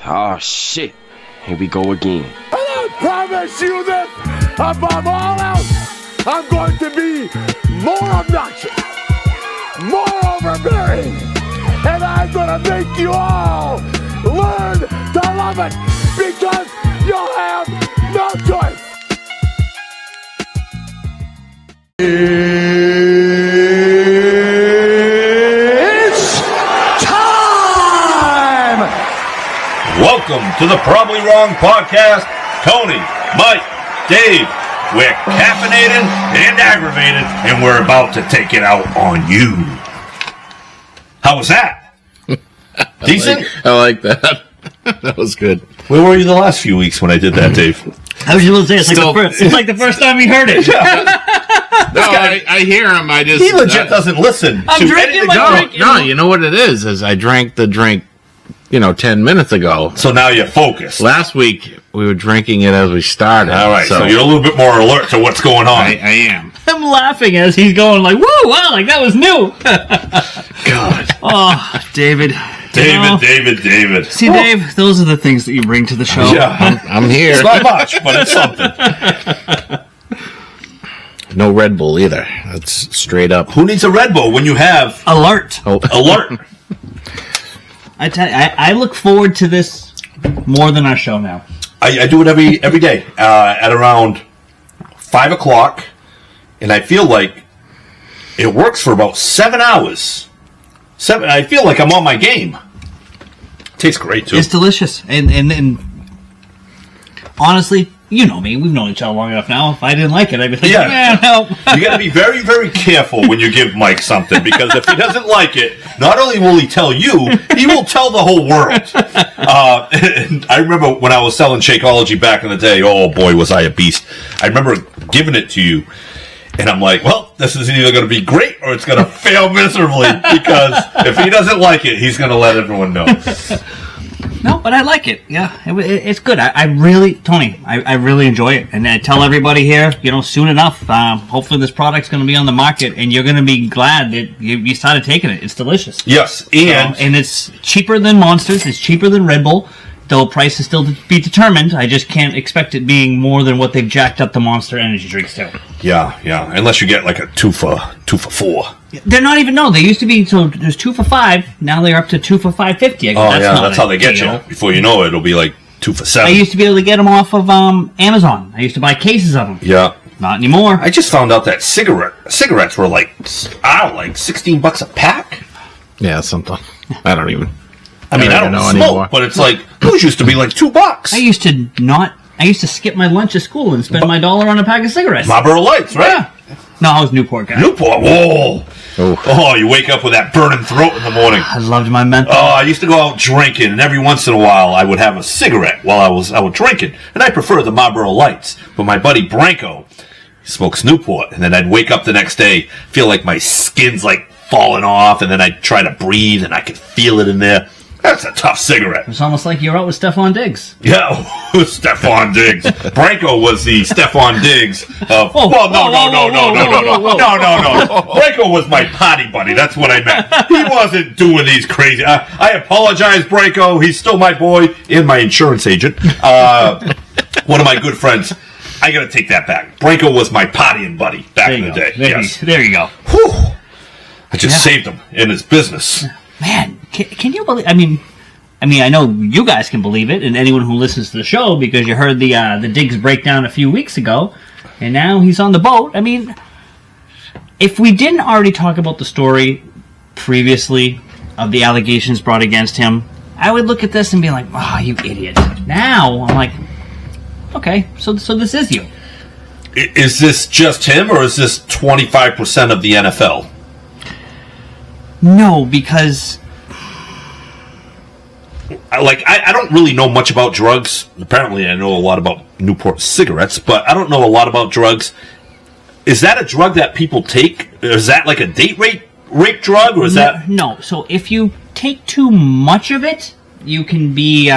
Oh, shit. Here we go again. And I promise you this, above all else, I'm going to be more obnoxious, more overbearing, and I'm going to make you all learn to love it because you'll have no choice. It's time! Welcome to the Probably Wrong Podcast. Tony, Mike, Dave, we're caffeinated and aggravated, and we're about to take it out on you. How was that? Decent? I like that. That was good. Where were you the last few weeks when I did that, Dave? I was going to say, it's like the first time he heard it. No, I hear him. He legit doesn't listen. I'm drinking my drink. No, you know what it is I drank the drink, 10 minutes ago. So now you're focused. Last week, we were drinking it as we started. All right, so you're a little bit more alert to what's going on. I am. I'm laughing as he's going like, woo, wow, like that was new. God. Oh, David. David. See, Dave, those are the things that you bring to the show. Yeah. I'm here. It's not much, but it's something. No Red Bull either. That's straight up. Who needs a Red Bull when you have Alert. alert? I tell you, I look forward to this more than our show now. I do it every day at around 5 o'clock, and I feel like it works for about 7 hours. I feel like I'm on my game. Tastes great too. It's delicious, and honestly, you know me. We've known each other long enough now. If I didn't like it, I'd be like, no. You got to be very, very careful when you give Mike something, because if he doesn't like it, not only will he tell you, he will tell the whole world. And I remember when I was selling Shakeology back in the day. Oh boy, was I a beast! I remember giving it to you. And I'm like, well, this is either going to be great or it's going to fail miserably, because if he doesn't like it, he's going to let everyone know. No, but I like it. Yeah, it's good. I really, Tony, I really enjoy it. And I tell everybody here, soon enough, hopefully this product's going to be on the market, and you're going to be glad that you started taking it. It's delicious. Yes, and it's cheaper than Monsters. It's cheaper than Red Bull. Though price is still to be determined, I just can't expect it being more than what they've jacked up the Monster Energy drinks to. Yeah. Unless you get like a 2 for $4. They're not even, no, they used to be, so there's 2 for $5, now they're up to 2 for $5.50. That's how they get you. Before you know it, it'll be like 2 for $7. I used to be able to get them off of Amazon. I used to buy cases of them. Yeah. Not anymore. I just found out that cigarettes were like $16 a pack. Yeah, something. I don't even. I don't know smoke, anymore. But it's like, those used to be like $2. I used to skip my lunch at school and spend my $1 on a pack of cigarettes. Marlboro Lights, right? Yeah. No, I was Newport guy. Newport, whoa. Oh, you wake up with that burning throat in the morning. I loved my menthol. Oh, I used to go out drinking, and every once in a while I would have a cigarette while I was drinking. And I prefer the Marlboro Lights. But my buddy Branko smokes Newport, and then I'd wake up the next day, feel like my skin's like falling off, and then I'd try to breathe, and I could feel it in there. That's a tough cigarette. It's almost like you're out with Stefon Diggs. Yeah, Stefon Diggs. Branko was the Stefon Diggs of... No. Branko was my potty buddy. That's what I meant. He wasn't doing these crazy... I apologize, Branko. He's still my boy and my insurance agent. One of my good friends. I got to take that back. Branko was my pottying buddy back in the day. There you go. Whew. I just saved him in his business. Man, can you believe? I mean, I know you guys can believe it, and anyone who listens to the show, because you heard the Diggs breakdown a few weeks ago, and now he's on the boat. I mean, if we didn't already talk about the story previously of the allegations brought against him, I would look at this and be like, "Oh, you idiot!" Now I'm like, "Okay, so this is you." Is this just him, or is this 25% of the NFL? No, because... I don't really know much about drugs. Apparently, I know a lot about Newport cigarettes, but I don't know a lot about drugs. Is that a drug that people take? Is that like a date rape drug, or is that... No, so if you take too much of it, you can be...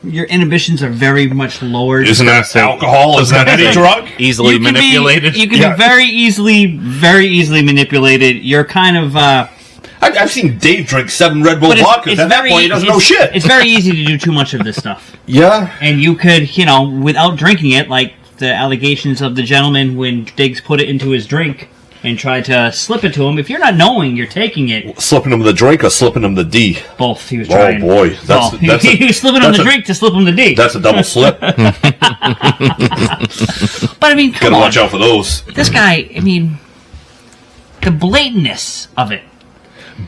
your inhibitions are very much lowered. Isn't that alcohol? Is that any drug? Easily manipulated? You can be very easily manipulated. You're kind of... I I've seen Dave drink 7 Red Bull But vodkas. At that point, he doesn't know shit. It's very easy to do too much of this stuff. Yeah. And you could, without drinking it, like the allegations of the gentleman when Diggs put it into his drink and tried to slip it to him. If you're not knowing you're taking it... Slipping him the drink or slipping him the D? Both. He was trying. Oh, boy. He was slipping him the drink to slip him the D. That's a double slip. But, I mean, come Gotta on. watch out for those. This guy, I mean, the blatantness of it.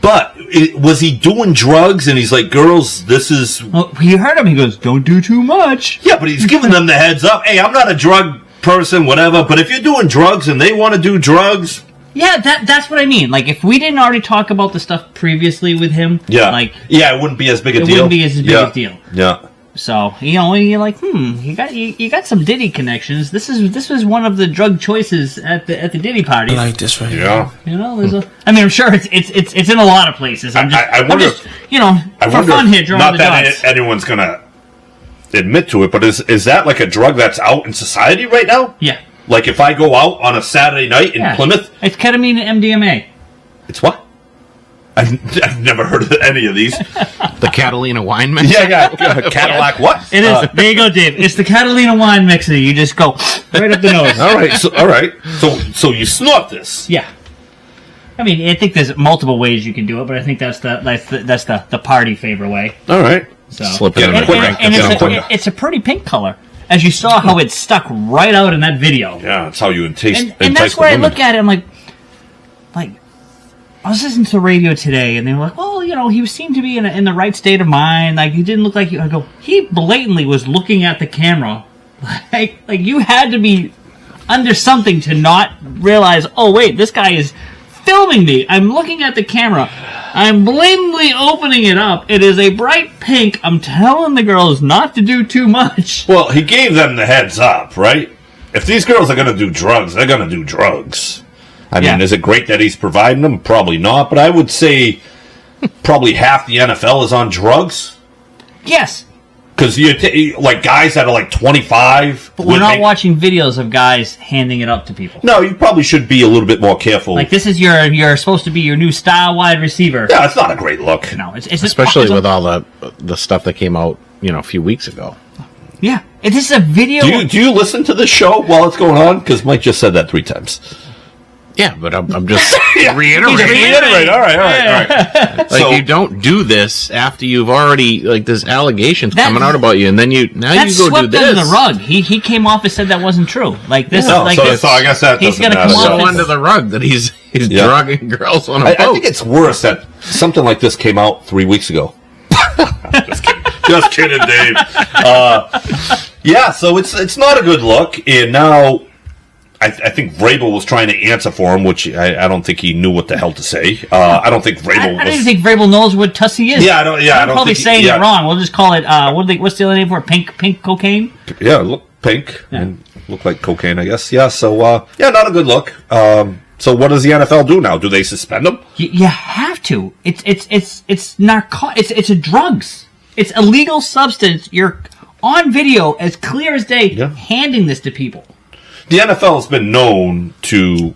But was he doing drugs? And he's like, girls, this is... Well, you heard him. He goes, don't do too much. Yeah, but he's giving them the heads up. Hey, I'm not a drug person, whatever, but if you're doing drugs and they want to do drugs... Yeah, that's what I mean. Like, if we didn't already talk about the stuff previously with him... Yeah. Like, yeah, it wouldn't be as big a deal. It wouldn't be as big a deal. Yeah. So, you're like, you got some Diddy connections. This was one of the drug choices at the Diddy party. I like this right here. Yeah. There's I'm sure it's in a lot of places. I wonder, for fun here, drawing not the that dots. anyone's gonna admit to it, but is that like a drug that's out in society right now? Yeah. Like if I go out on a Saturday night in Plymouth, it's ketamine and MDMA. It's what? I've never heard of any of these. The Catalina wine mix? Yeah. Cadillac what? It is. There you go, Dave. It's the Catalina wine mixer. You just go right up the nose. All right. So you snort this. Yeah. I mean, I think there's multiple ways you can do it, but I think that's the party favorite way. All right. So slip it in a drink. And it's a pretty pink color, as you saw how it stuck right out in that video. Yeah, that's how you entice. And that's where I look at it. I'm like, I was listening to the radio today, and they were like, well, he seemed to be in the right state of mind. Like, he didn't look like I go, he blatantly was looking at the camera. Like you had to be under something to not realize, oh, wait, this guy is filming me. I'm looking at the camera. I'm blatantly opening it up. It is a bright pink. I'm telling the girls not to do too much. Well, he gave them the heads up, right? If these girls are going to do drugs, they're going to do drugs. I mean, is it great that he's providing them? Probably not, but I would say probably half the NFL is on drugs. Yes. Because like guys that are like 25. But we're not watching videos of guys handing it up to people. No, you probably should be a little bit more careful. Like, this is you're supposed to be your new star wide receiver. Yeah, it's not a great look. No, it's especially with all the stuff that came out, a few weeks ago. Yeah. This is a video. Do you listen to this show while it's going on? Because Mike just said that 3 times. Yeah, but I'm just reiterating. All right. Like, you don't do this after you've already, there's allegations coming out about you, and then you go do this. That's swept under the rug. He came off and said that wasn't true. Like, this so I guess that he's doesn't gonna matter. come So off under the rug that he's drugging girls on a boat. I think it's worse that something like this came out 3 weeks ago. Just kidding, Dave. So it's not a good look, and now I think Vrabel was trying to answer for him, which I don't think he knew what the hell to say. I don't think Vrabel. I don't even think Vrabel knows what Tussie is. Yeah, I don't. Yeah, I'm probably saying it wrong. We'll just call it. What's the other name for it? Pink cocaine. Yeah, look pink and look like cocaine, I guess. Yeah. So not a good look. So what does the NFL do now? Do they suspend him? You have to. It's narcotics. It's a drugs. It's a legal substance. You're on video as clear as day handing this to people. The NFL has been known to...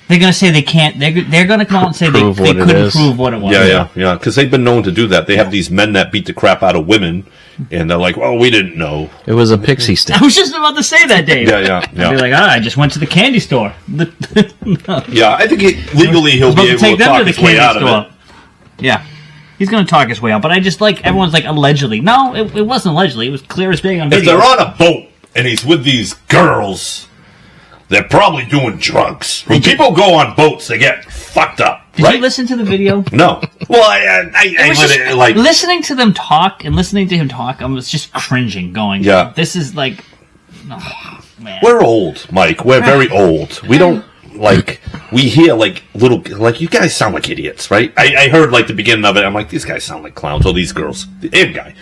They're going to say they can't... They're going to come out and say they couldn't prove what it was. Yeah. Because they've been known to do that. They have these men that beat the crap out of women, and they're like, well, we didn't know. It was a pixie stick. I was just about to say that, Dave. Yeah. I'd be like, I just went to the candy store. Yeah, I think legally he'll be able to talk his way out of it. Yeah. He's going to talk his way out. But I just everyone's like, allegedly. No, it wasn't allegedly. It was clear as day on video. If they're on a boat and he's with these girls, they're probably doing drugs. When people go on boats, they get fucked up. Did you listen to the video? No. Well, I listening to them talk and listening to him talk, I was just cringing, going, this is like, oh, man. We're old, Mike. We're very old. We don't, we hear, little, you guys sound like idiots, right? I heard, the beginning of it. I'm like, these guys sound like clowns, or these girls. The guy.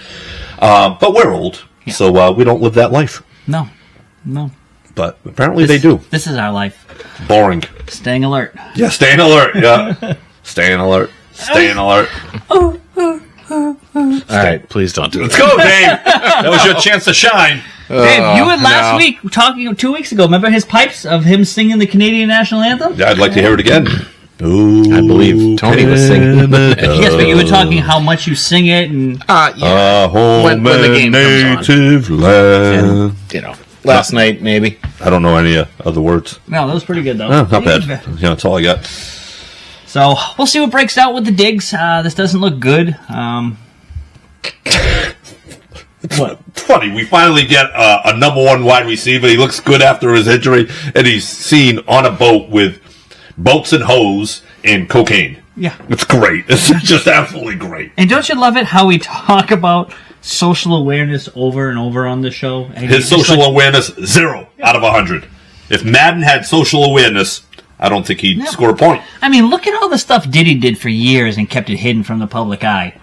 But we're old, so we don't live that life. No. But apparently they do. This is our life. Boring. Staying alert. Yeah, staying alert. Yeah. Staying alert. All right, please don't do that. Let's go, Dave. That was your chance to shine. Dave, you were last week talking 2 weeks ago. Remember his pipes of him singing the Canadian national anthem? Yeah, I'd like to hear it again. Ooh, I believe Tony was singing. Yes, but you were talking how much you sing it, and Yeah. home When the game comes on. native land. Last night maybe. I don't know any other words. no, that was pretty good though. Oh, not bad. That's all I got. So we'll see what breaks out with the Diggs. This doesn't look good. What? It's funny. We finally get a number one wide receiver. He looks good after his injury, and he's seen on a boat with boats and hose and cocaine. Yeah. It's great. It's just absolutely great. And don't you love it how we talk about social awareness over and over on the show? And His social awareness, 0 out of 100. If Madden had social awareness, I don't think he'd score a point. I mean, look at all the stuff Diddy did for years and kept it hidden from the public eye.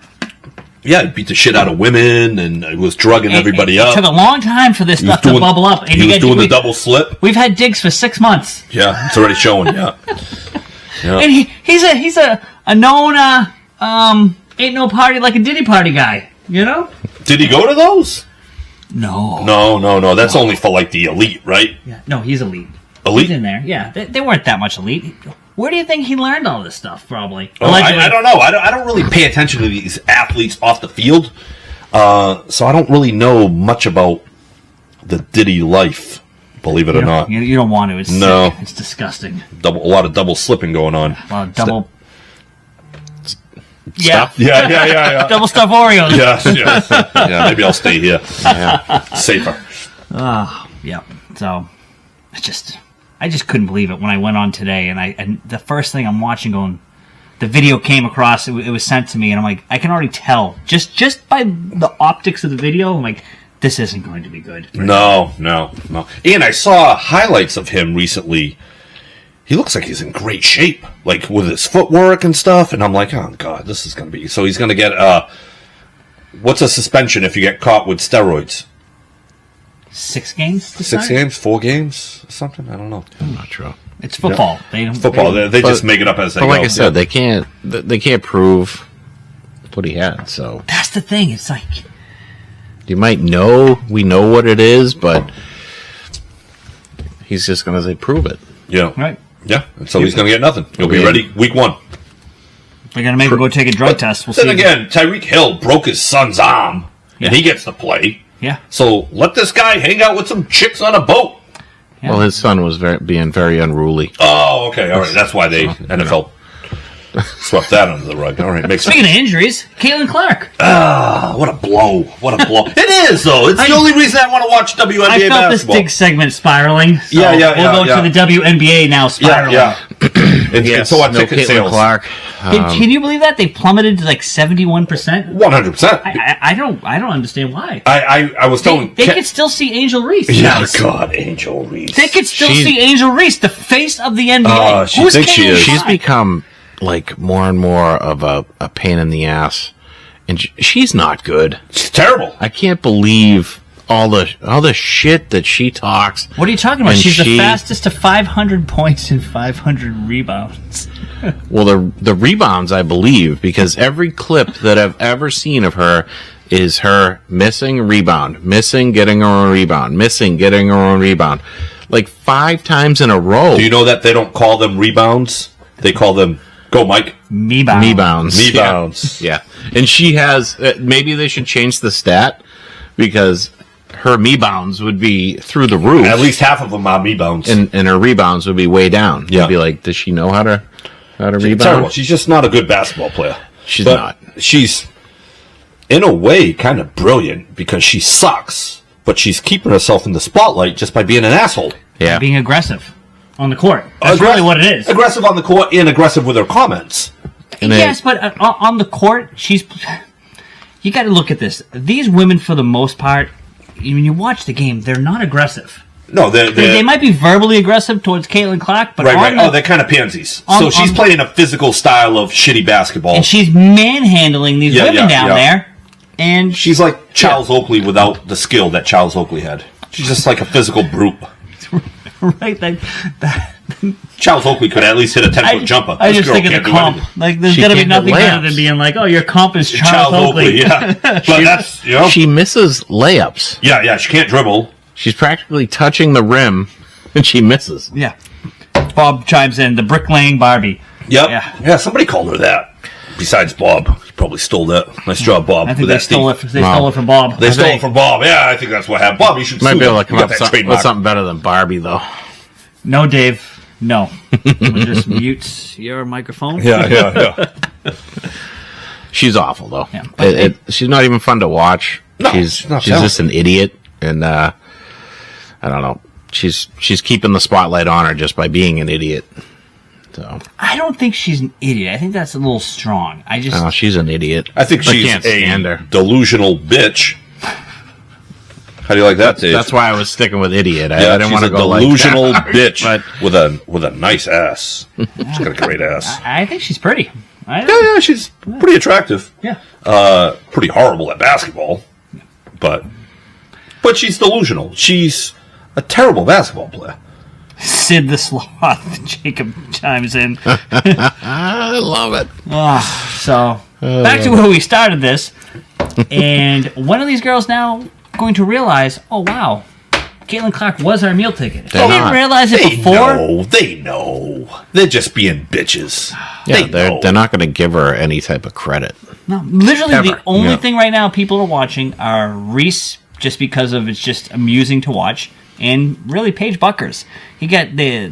Yeah, he beat the shit out of women and he was drugging everybody It up. took a long time for this stuff to bubble up. And he was doing the double slip. We've had Diggs for 6 months. Yeah, it's already showing, yeah. And he's a known ain't no party like a Diddy party guy, you know? Did he go to those? No. No. That's only for like the elite, right? Yeah. No, he's elite. Elite? He's in there. Yeah, they weren't that much elite. Where do you think he learned all this stuff, probably? Oh, I don't know. I don't really pay attention to these athletes off the field. So I don't really know much about the Diddy life, believe it or not. You don't want to. It's No. sick. It's disgusting. A lot of double slipping going on. A lot of double... Stuff? Yeah. Double stuffed Oreos. Yes. Yeah, maybe I'll stay here. Safer. Yeah. So, I just couldn't believe it when I went on today, and the first thing I'm watching, the video came across. It was sent to me, and I'm like, I can already tell just by the optics of the video. I'm like, this isn't going to be good. No. And I saw highlights of him recently. He looks like he's in great shape, like with his footwork and stuff. And I'm like, oh god, this is going to be. So he's going to get what's a suspension if you get caught with steroids? 6 games? 6 games, 4 games, something. I don't know. I'm not sure. It's football. Yeah. They just make it up as they go. But like I said, they can't prove what he had. So that's the thing. It's like we know what it is, but he's just going to say prove it. Yeah. Right. Yeah. And so he's going to get nothing. He'll be ready week 1. We're going to make him go take a drug test. We'll then see. again, Tyreek Hill broke his son's arm, and he gets to play. Yeah. So let this guy hang out with some chicks on a boat. Yeah. Well, his son was being very unruly. Oh, okay. All right. That's why they NFL swept that under the rug. All right. Makes sense. Speaking of injuries, Caitlin Clark. What a blow. What a blow. It is, though. It's the only reason I want to watch WNBA I felt basketball. this Diggs segment spiraling. So we'll go to the WNBA now spiraling. Yeah. And so on ticket Caitlin sales. Clark. Can you believe that? They've plummeted to like 71%? 100%. I don't understand why. I was telling... They could still see Angel Reese. Yeah, God, Angel Reese. They could still see Angel Reese, the face of the NBA. She thinks she is. She's become like more and more of a pain in the ass, and she's not good. She's terrible. I can't believe all the shit that she talks. What are you talking about? And She's the fastest to 500 points and 500 rebounds. Well, the rebounds, I believe, because every clip that I've ever seen of her is her missing rebound, missing getting her own rebound, missing getting her own rebound, like 5 times in a row. Do you know that they don't call them rebounds? They call them, go Mike, Me-bounds. Yeah. And she has, maybe they should change the stat, because her me-bounds would be through the roof. At least half of them are me-bounds. And her rebounds would be way down. Yeah. You'd be like, does she know how to rebound? Terrible. She's just not a good basketball player. She's not. She's, in a way, kind of brilliant because she sucks, but she's keeping herself in the spotlight just by being an asshole. Yeah. Being aggressive on the court. That's really what it is. Aggressive on the court and aggressive with her comments. And yes, but on the court, you got to look at this. These women, for the most part, when you watch the game, they're not aggressive. No, they might be verbally aggressive towards Caitlin Clark, but right. They're kind of pansies. So she's playing a physical style of shitty basketball, and she's manhandling these women down there. And she's like Charles Oakley without the skill that Charles Oakley had. She's just like a physical brute. Right. Charles Oakley could at least hit a 10-foot jumper. I just think of the comp. Like, there's got to be nothing better than being like, oh, your comp is Charles Oakley. Yeah. But that's, she misses layups. Yeah, she can't dribble. She's practically touching the rim, and she misses. Yeah. Bob chimes in, the bricklaying Barbie. Yep. Yeah. Yeah, somebody called her that. Besides Bob. He probably stole that. Nice job, Bob. I think with they that stole theme. it. They stole it from Bob. They stole it from Bob. Yeah, I think that's what happened. Bob, you should Might sue be able them. to come You up got that with trademark. something better than Barbie, though. No, Dave. No. We'll just mute your microphone. Yeah. She's awful, though. Yeah. She's not even fun to watch. No, she's not just an idiot, and I don't know. She's keeping the spotlight on her just by being an idiot. So I don't think she's an idiot. I think that's a little strong. no, she's an idiot. I think she's can't stand her. a delusional bitch. How do you like that, Dave? That's why I was sticking with idiot. I Yeah, didn't she's want a to go delusional like that. bitch But with a nice ass. She's got a great ass. I think she's pretty. Yeah, she's pretty attractive. Yeah. Pretty horrible at basketball, but she's delusional. She's a terrible basketball player. Sid the Sloth. Jacob chimes in. I love it. So back to where we started this, and one of these girls now going to realize, oh wow, Caitlin Clark was our meal ticket. They didn't not. realize it They before. know. They're just being bitches. Yeah, know. they're not going to give her any type of credit. No, literally the Ever. only Yeah. thing right now people are watching are Reese, just because of it's just amusing to watch, and really Paige Buckers. You got the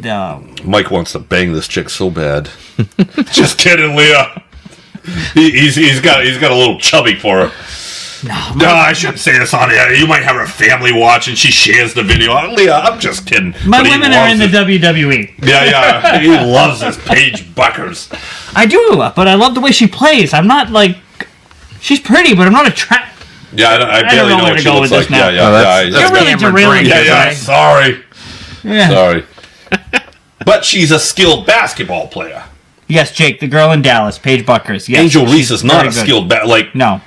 Mike wants to bang this chick so bad. Just kidding, Leah. He's got a little chubby for her. No, I shouldn't say this on air. You might have her family watching. She shares the video. Leah, I'm just kidding. my But he women are in loves the it. WWE. Yeah. He loves this Paige Buckers. I do, but I love the way she plays. I'm not like she's pretty, but I'm not attracted. Yeah, I barely know know where what to she go looks with this like. now. Yeah. You're really Cameron derailing Brink. it. Yeah. Right? Sorry. Yeah. Sorry. But she's a skilled basketball player. Yes, Jake, the girl in Dallas, Paige Buckers. Yes, Angel she's Reese is not very a good. skilled No.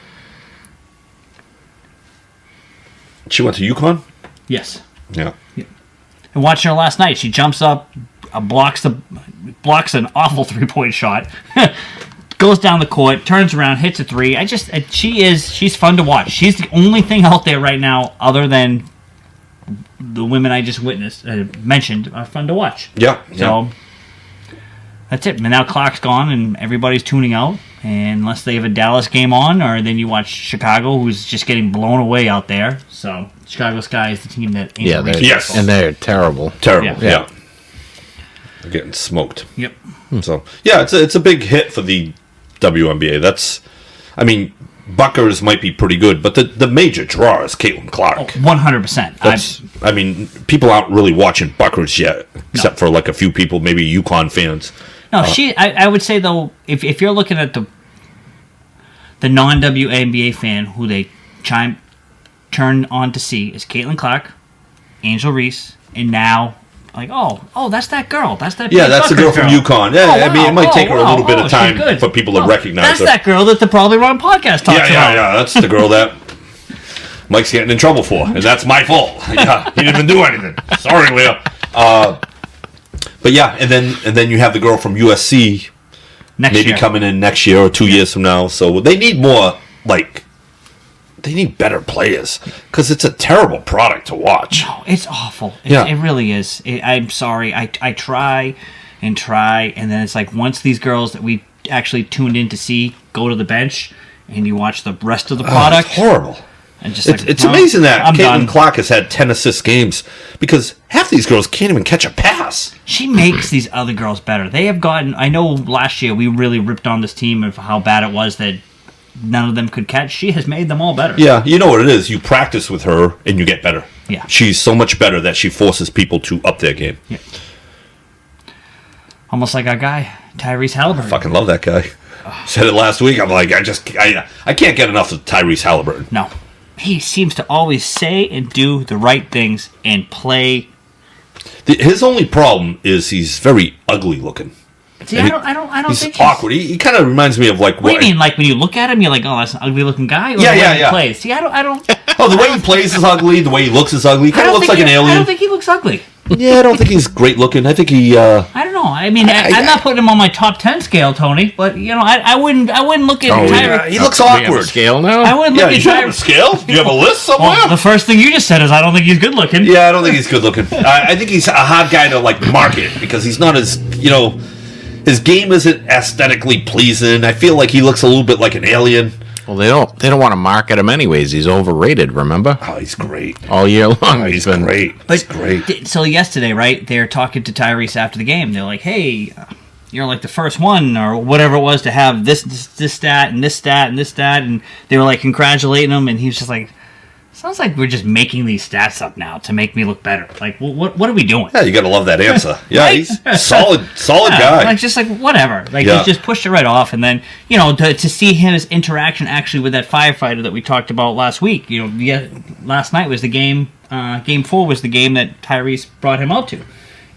She went to UConn? Yes. Yeah. And watching her last night, she jumps up, blocks an awful 3-point shot, goes down the court, turns around, hits a three. She's fun to watch. She's the only thing out there right now, other than the women I just mentioned, are fun to watch. Yeah. So that's it. And now Clark's gone, and everybody's tuning out. And unless they have a Dallas game on, or then you watch Chicago, who's just getting blown away out there. So Chicago Sky is the team that. Yeah, Yes. and they're terrible. Terrible. Yeah. Yeah. They're getting smoked. Yep. So yeah, it's a big hit for the WNBA. Buckers might be pretty good, but the major draw is Caitlin Clark. 100%. People aren't really watching Buckers yet, except for like a few people, maybe UConn fans. No, I would say though, if you're looking at the non-WNBA fan who they turn on to see is Caitlin Clark, Angel Reese, and now like that's that girl. That's that. Yeah, Paige that's the girl Buckers from UConn. Yeah, Oh, it might take her a little bit of she's time good. for people to recognize that's her. That's that girl that the Probably Wrong podcast talks about. Yeah. That's the girl that Mike's getting in trouble for, and that's my fault. Yeah, he didn't even do anything. Sorry, Leah. But yeah, and then you have the girl from USC Next maybe year. coming in next year or 2 years from now. So they need more, they need better players because it's a terrible product to watch. No, it's awful. Yeah. It really is. I'm sorry. I try, and then it's like once these girls that we actually tuned in to see go to the bench, and you watch the rest of the product. It's horrible. And just It's amazing that I'm Caitlin done. Clark has had 10 assist games because half these girls can't even catch a pass. She makes these other girls better. They have gotten. I know last year we really ripped on this team of how bad it was that none of them could catch. She has made them all better. Yeah, you know what it is. You practice with her and you get better. Yeah. She's so much better that she forces people to up their game. Yeah. Almost like our guy, Tyrese Haliburton. Fucking love that guy. Said it last week. I'm like, I can't get enough of Tyrese Haliburton. No. He seems to always say and do the right things and play. His only problem is he's very ugly looking. See, And I don't he's think awkward. He kind of reminds me of like What do you mean? Like when you look at him, you're like, oh, that's an ugly looking guy? Or Yeah, the way yeah, he yeah. plays? See, I don't. Oh, the way he plays is ugly. The way he looks is ugly. He kind of looks like an I alien. don't think he looks ugly. Yeah, I don't think he's great looking. I think he. I don't know. I mean, I'm not putting him on my top 10 scale, Tony. But I wouldn't look at Tyrese. He looks We have a awkward. scale now? I wouldn't Yeah, look you at should have a Tyrese. scale. Do you have a list somewhere? Well, the first thing you just said is I don't think he's good looking. Yeah, I don't think he's good looking. I think he's a hard guy to like market because he's not as his game isn't aesthetically pleasing. I feel like he looks a little bit like an alien. Well, they don't want to market him anyways. He's overrated, remember? Oh, he's great. All year long. Oh, he's been great. He's great. So yesterday, right, they're talking to Tyrese after the game. They're like, hey, you're like the first one or whatever it was to have this stat and this stat and this stat. And they were like congratulating him. And he was just like, sounds like we're just making these stats up now to make me look better. Like, what are we doing? Yeah, you got to love that answer. Yeah, Right? he's solid guy. Like, just like, whatever. Like, he just pushed it right off. And then, to see his interaction actually with that firefighter that we talked about last week. Last night was the game. Game 4 was the game that Tyrese brought him out to.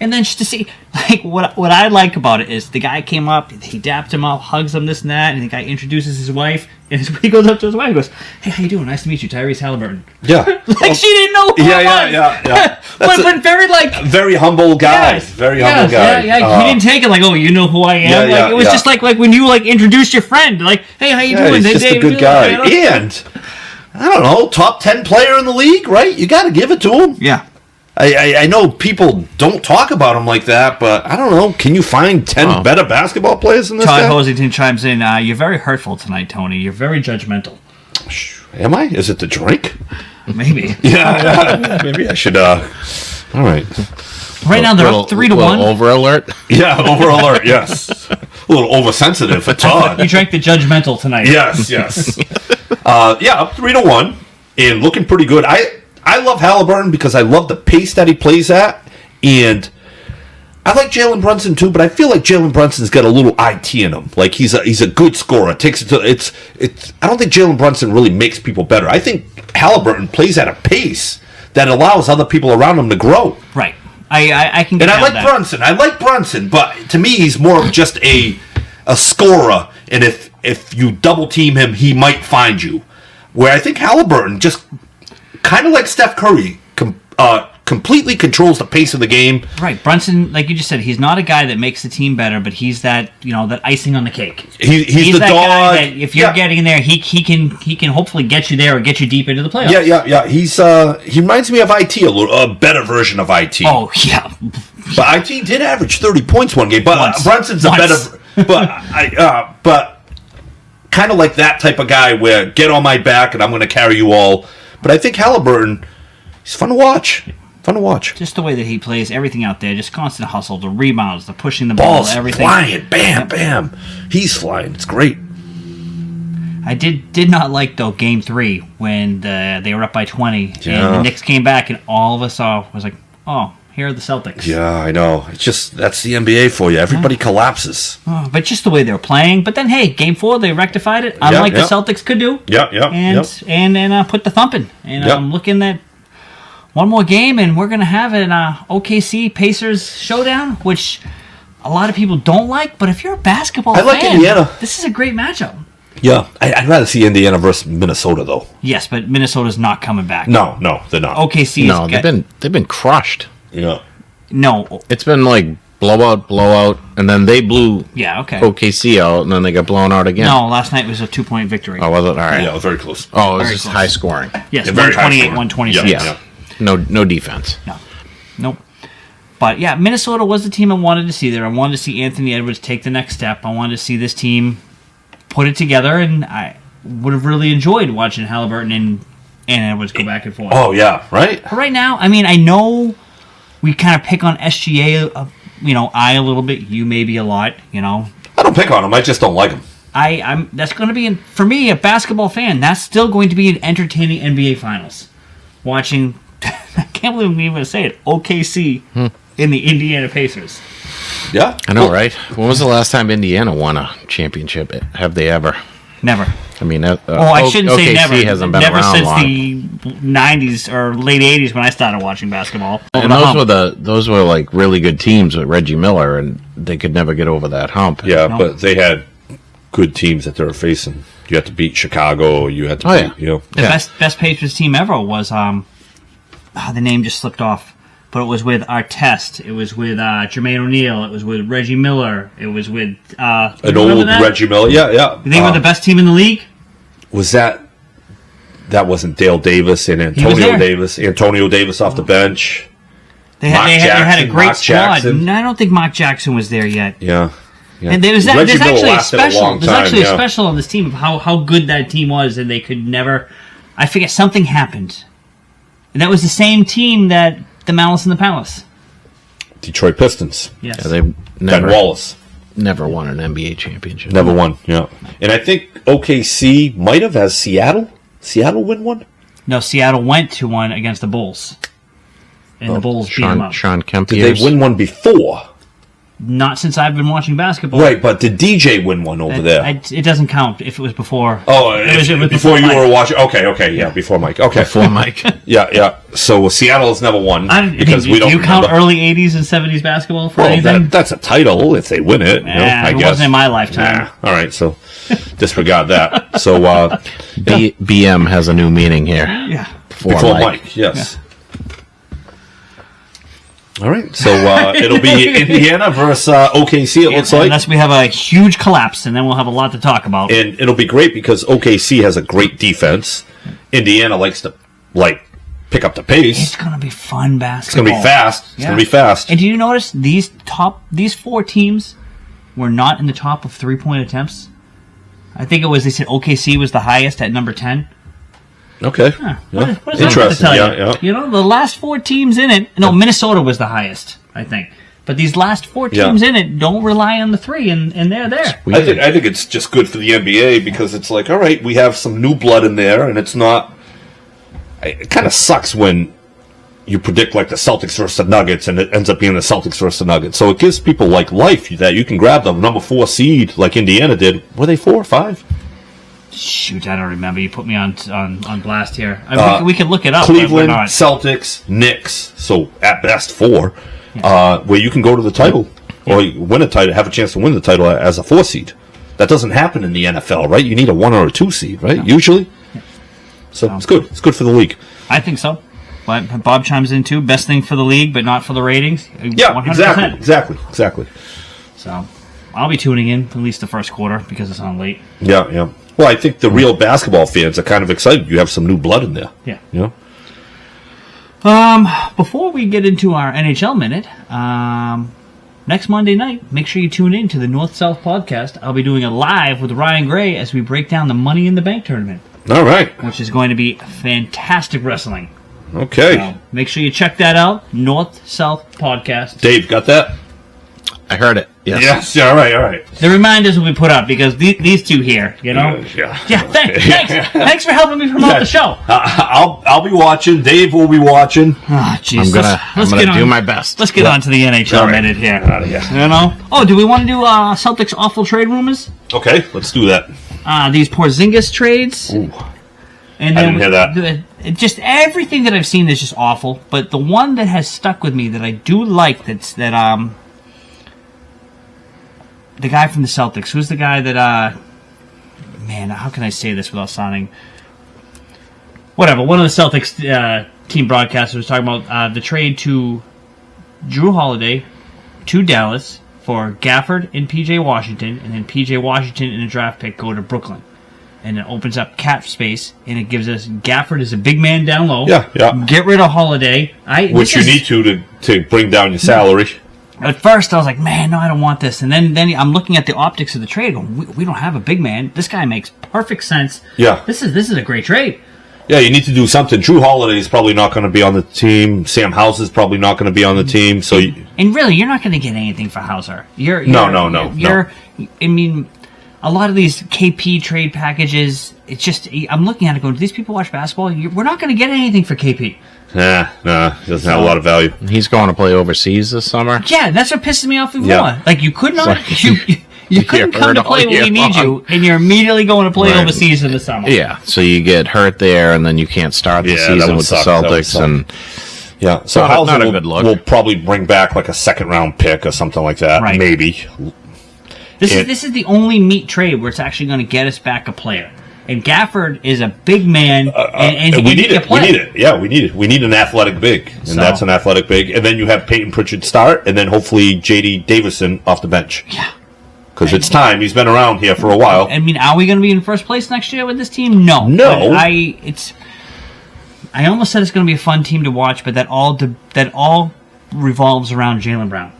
And then just to see, like, what I like about it is the guy came up, he dapped him up, hugs him, this and that, and the guy introduces his wife, and he goes up to his wife and goes, hey, how you doing? Nice to meet you, Tyrese Haliburton. Yeah. Like, she didn't know who it was. Yeah. but very, like... Very humble guy. Yes, Very humble guy. Yeah. He didn't take it like, oh, you know who I am. It was just like when you, like, introduced your friend. Like, hey, how you doing? He's just a good guy. And, I don't know, top 10 player in the league, right? You got to give it to him. Yeah. I know people don't talk about him like that, but I don't know. Can you find 10 better basketball players than this Todd guy? Hosington chimes in, you're very hurtful tonight, Tony. You're very judgmental. Am I? Is it the drink? Maybe. Yeah. Maybe I should, all right. Right now they're up 3-1. Over alert? Yeah, over alert, yes. A little oversensitive for Todd. You drank the judgmental tonight. Yes. Up 3-1 and looking pretty good. I love Haliburton because I love the pace that he plays at, and I like Jalen Brunson too. But I feel like Jalen Brunson's got a little IT in him. Like he's a good scorer. Takes it to it's. I don't think Jalen Brunson really makes people better. I think Haliburton plays at a pace that allows other people around him to grow. Right. I can get And I like that. Brunson. I like Brunson, but to me, he's more of just a scorer. And if you double team him, he might find you. Where I think Haliburton just kind of like Steph Curry, completely controls the pace of the game. Right, Brunson, like you just said, he's not a guy that makes the team better, but he's that that icing on the cake. He's the that dog. Guy that if you're getting there, he can hopefully get you there or get you deep into the playoffs. Yeah. He reminds me of IT a better version of IT. Oh yeah, but IT did average 30 points one game. But Brunson's a better. But kind of like that type of guy where get on my back and I'm going to carry you all. But I think Haliburton, he's fun to watch. Just the way that he plays everything out there, just constant hustle, the rebounds, the pushing the ball, Balls everything. flying, bam. He's flying. It's great. I did not like though Game 3 when they were up by 20 and the Knicks came back and all of us was like, oh, here are the Celtics. Yeah, I know. It's just that's the NBA for you. Everybody collapses. Oh, but just the way they were playing. But then, hey, Game 4 they rectified it, unlike the Celtics could do. And put the thumping. And I'm looking at one more game, and we're gonna have an OKC Pacers showdown, which a lot of people don't like. But if you're a basketball fan, like Indiana. This is a great matchup. Yeah, I'd rather see Indiana versus Minnesota though. Yes, but Minnesota's not coming back. No, they're not. OKC. They've been crushed. Yeah. No. It's been like blowout, and then they blew OKC out, and then they got blown out again. No, last night was a 2-point victory. Oh, was it? All right. Yeah, it was very close. Oh, it was Very just close. high scoring. Yes, Yeah, very high 128, scoring. 126. Yeah. No defense. No. Nope. But yeah, Minnesota was the team I wanted to see there. I wanted to see Anthony Edwards take the next step. I wanted to see this team put it together, and I would have really enjoyed watching Haliburton and Edwards go back and forth. Oh yeah, right. But right now, I mean, I know we kind of pick on SGA, I a little bit, you maybe a lot, I don't pick on him. I just don't like him. I'm that's going to be for me, a basketball fan. That's still going to be an entertaining NBA Finals. Watching, I can't believe I'm even going to say it. OKC in the Indiana Pacers. Yeah, I know, right? When was the last time Indiana won a championship? Have they ever? Never. I mean, I shouldn't say OKC never. hasn't been never around since long. the 90s or late 80s when I started watching basketball. And those were like really good teams with Reggie Miller, and they could never get over that hump. Yeah, but they had good teams that they were facing. You had to beat Chicago. You had to beat, The best Pacers team ever was the name just slipped off. But it was with Artest. It was with Jermaine O'Neal. It was with Reggie Miller. It was with an old Reggie Miller. Yeah. They were the best team in the league. Was that wasn't Dale Davis and Antonio Davis? Antonio Davis off the bench. They had a great Mark squad. Jackson. I don't think Mark Jackson was there yet. Yeah. And there's Reggie Miller actually a lasted a special. long There's time, actually a yeah. special on this team of how good that team was, and they could never. I forget, something happened, and that was the same team that the Malice in the Palace. Detroit Pistons. Yes. Yeah, they Ben never Wallace. never won an NBA championship. Never won, yeah. And I think OKC might have as Seattle. Seattle win one? No, Seattle went to one against the Bulls, and the Bulls beat them up. Sean Kemp Did years. they win one before? Not since I've been watching basketball. Right, but did DJ win one over there? It doesn't count if it was before. Oh, it was before you Mike. were watching. Okay, yeah, before Mike. Okay, Before Mike. yeah. So Seattle has never won because we don't. Do you count remember. early '80s and '70s basketball for Well, anything? that's a title if they win it. You know, I it guess wasn't in my lifetime. All right, so disregard that. So BM has a new meaning here. Yeah. before Mike, yes. All right, so it'll be Indiana versus OKC. It looks like. Unless we have a huge collapse, and then we'll have a lot to talk about. And it'll be great because OKC has a great defense. Indiana likes to pick up the pace. It's gonna be fun It's basketball. going to be fast. It's Yeah. going to be fast. And do you notice these four teams were not in the top of 3-point attempts? I think it was, they said OKC was the highest at number 10. Okay. Huh. Yeah. What does that have to Interesting. tell Yeah, you? yeah. You know, the last four teams in it. No, Minnesota was the highest, I think. But these last four teams in it don't rely on the three, and they're there. I think it's just good for the NBA because it's like, all right, we have some new blood in there, and it's not. It kind of sucks when you predict like the Celtics versus the Nuggets, and it ends up being the Celtics versus the Nuggets. So it gives people like life that you can grab the number 4 seed like Indiana did. Were they 4 or 5? Shoot, I don't remember. You put me on blast here. We can look it up. Cleveland, but we're not. Celtics, Knicks. So at best 4, where you can go to the title or you win a title, have a chance to win the title as a 4 seed. That doesn't happen in the NFL, right? You need a 1 or a 2 seed, right? No. Usually. So it's good. It's good for the league. I think so. But Bob chimes in too. Best thing for the league, but not for the ratings. Yeah, 100%. exactly. So I'll be tuning in at least the first quarter because it's on late. Yeah. Well, I think the real basketball fans are kind of excited. You have some new blood in there. Yeah. You know? Before we get into our NHL minute, next Monday night, make sure you tune in to the North-South podcast. I'll be doing it live with Ryan Gray as we break down the Money in the Bank tournament, All right. which is going to be fantastic wrestling. Okay. So make sure you check that out. North-South podcast. Dave, got that? I heard it. Yes. Yeah, all right. The reminders will be put up because these two here, you know. Yeah. Thanks for helping me promote the show. I'll be watching. Dave will be watching. Oh, jeez. I'm gonna do my best. Let's get on to the NHL All right. minute here. Out of here. You know. Oh, do we want to do Celtics awful trade rumors? Okay, let's do that. These Porzingis trades. Ooh. And I then didn't hear that. Just everything that I've seen is just awful. But the one that has stuck with me that I do like the guy from the Celtics. Who's the guy that man, how can I say this without sounding whatever? One of the Celtics team broadcasters was talking about the trade to Drew Holiday to Dallas for Gafford and PJ Washington, and then PJ Washington and a draft pick go to Brooklyn. And it opens up cap space, and it gives us Gafford as a big man down low. Yeah. Get rid of Holiday. Which you need to bring down your salary. At first, I was like, man, no, I don't want this. And then I'm looking at the optics of the trade. Going, we don't have a big man. This guy makes perfect sense. Yeah. This is a great trade. Yeah, you need to do something. Drew Holiday is probably not going to be on the team. Sam House is probably not going to be on the team. So, And really, you're not going to get anything for Hauser. No. I mean, a lot of these KP trade packages, it's just, I'm looking at it going, do these people watch basketball? We're not going to get anything for KP. Nah, he doesn't have a lot of value. He's going to play overseas this summer. Yeah, that's what pisses me off even Yeah. more. Like, you could not, you couldn't come heard to all play when year we need long. you, and you're immediately going to play Right. overseas in the summer. Yeah, so you get hurt there, and then you can't start the Yeah, that season would with suck. the That would Celtics. suck. And Yeah, so Not Hauser a good look. will probably bring back like a second-round pick or something like that, Right. maybe. This is the only meat trade where it's actually going to get us back a player. And Gafford is a big man, and we he need can it. play. We need it. Yeah, we need it. We need an athletic big, and So- that's an athletic big. And then you have Peyton Pritchard start, and then hopefully J.D. Davison off the bench. Yeah. Because it's time. He's been around here for a while. I mean, are we going to be in first place next year with this team? No. No. But I almost said it's going to be a fun team to watch, but that all revolves around Jaylen Brown.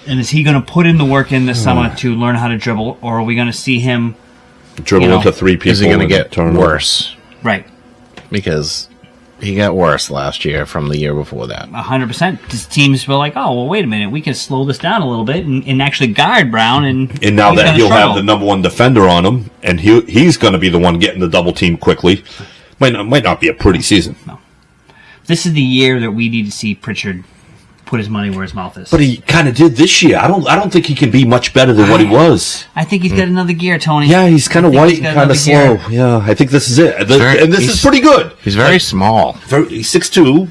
And is he going to put in the work in this summer to learn how to dribble, or are we going to see him dribble into three people? Is he going to get turn worse? Right. Because he got worse last year from the year before that. 100%. These teams were like, oh, well, wait a minute. We can slow this down a little bit and actually guard Brown. And now that he'll have the number one defender on him, and he's going to be the one getting the double team quickly. Might not be a pretty season. No. This is the year that we need to see Pritchard put his money where his mouth is. But he kind of did this year. I don't think he can be much better than what he was. I think he's got another gear, Tony. Yeah, he's kind of white and kind of slow. Gear. Yeah, I think this is it. And this is pretty good. He's very small. He's 6'2",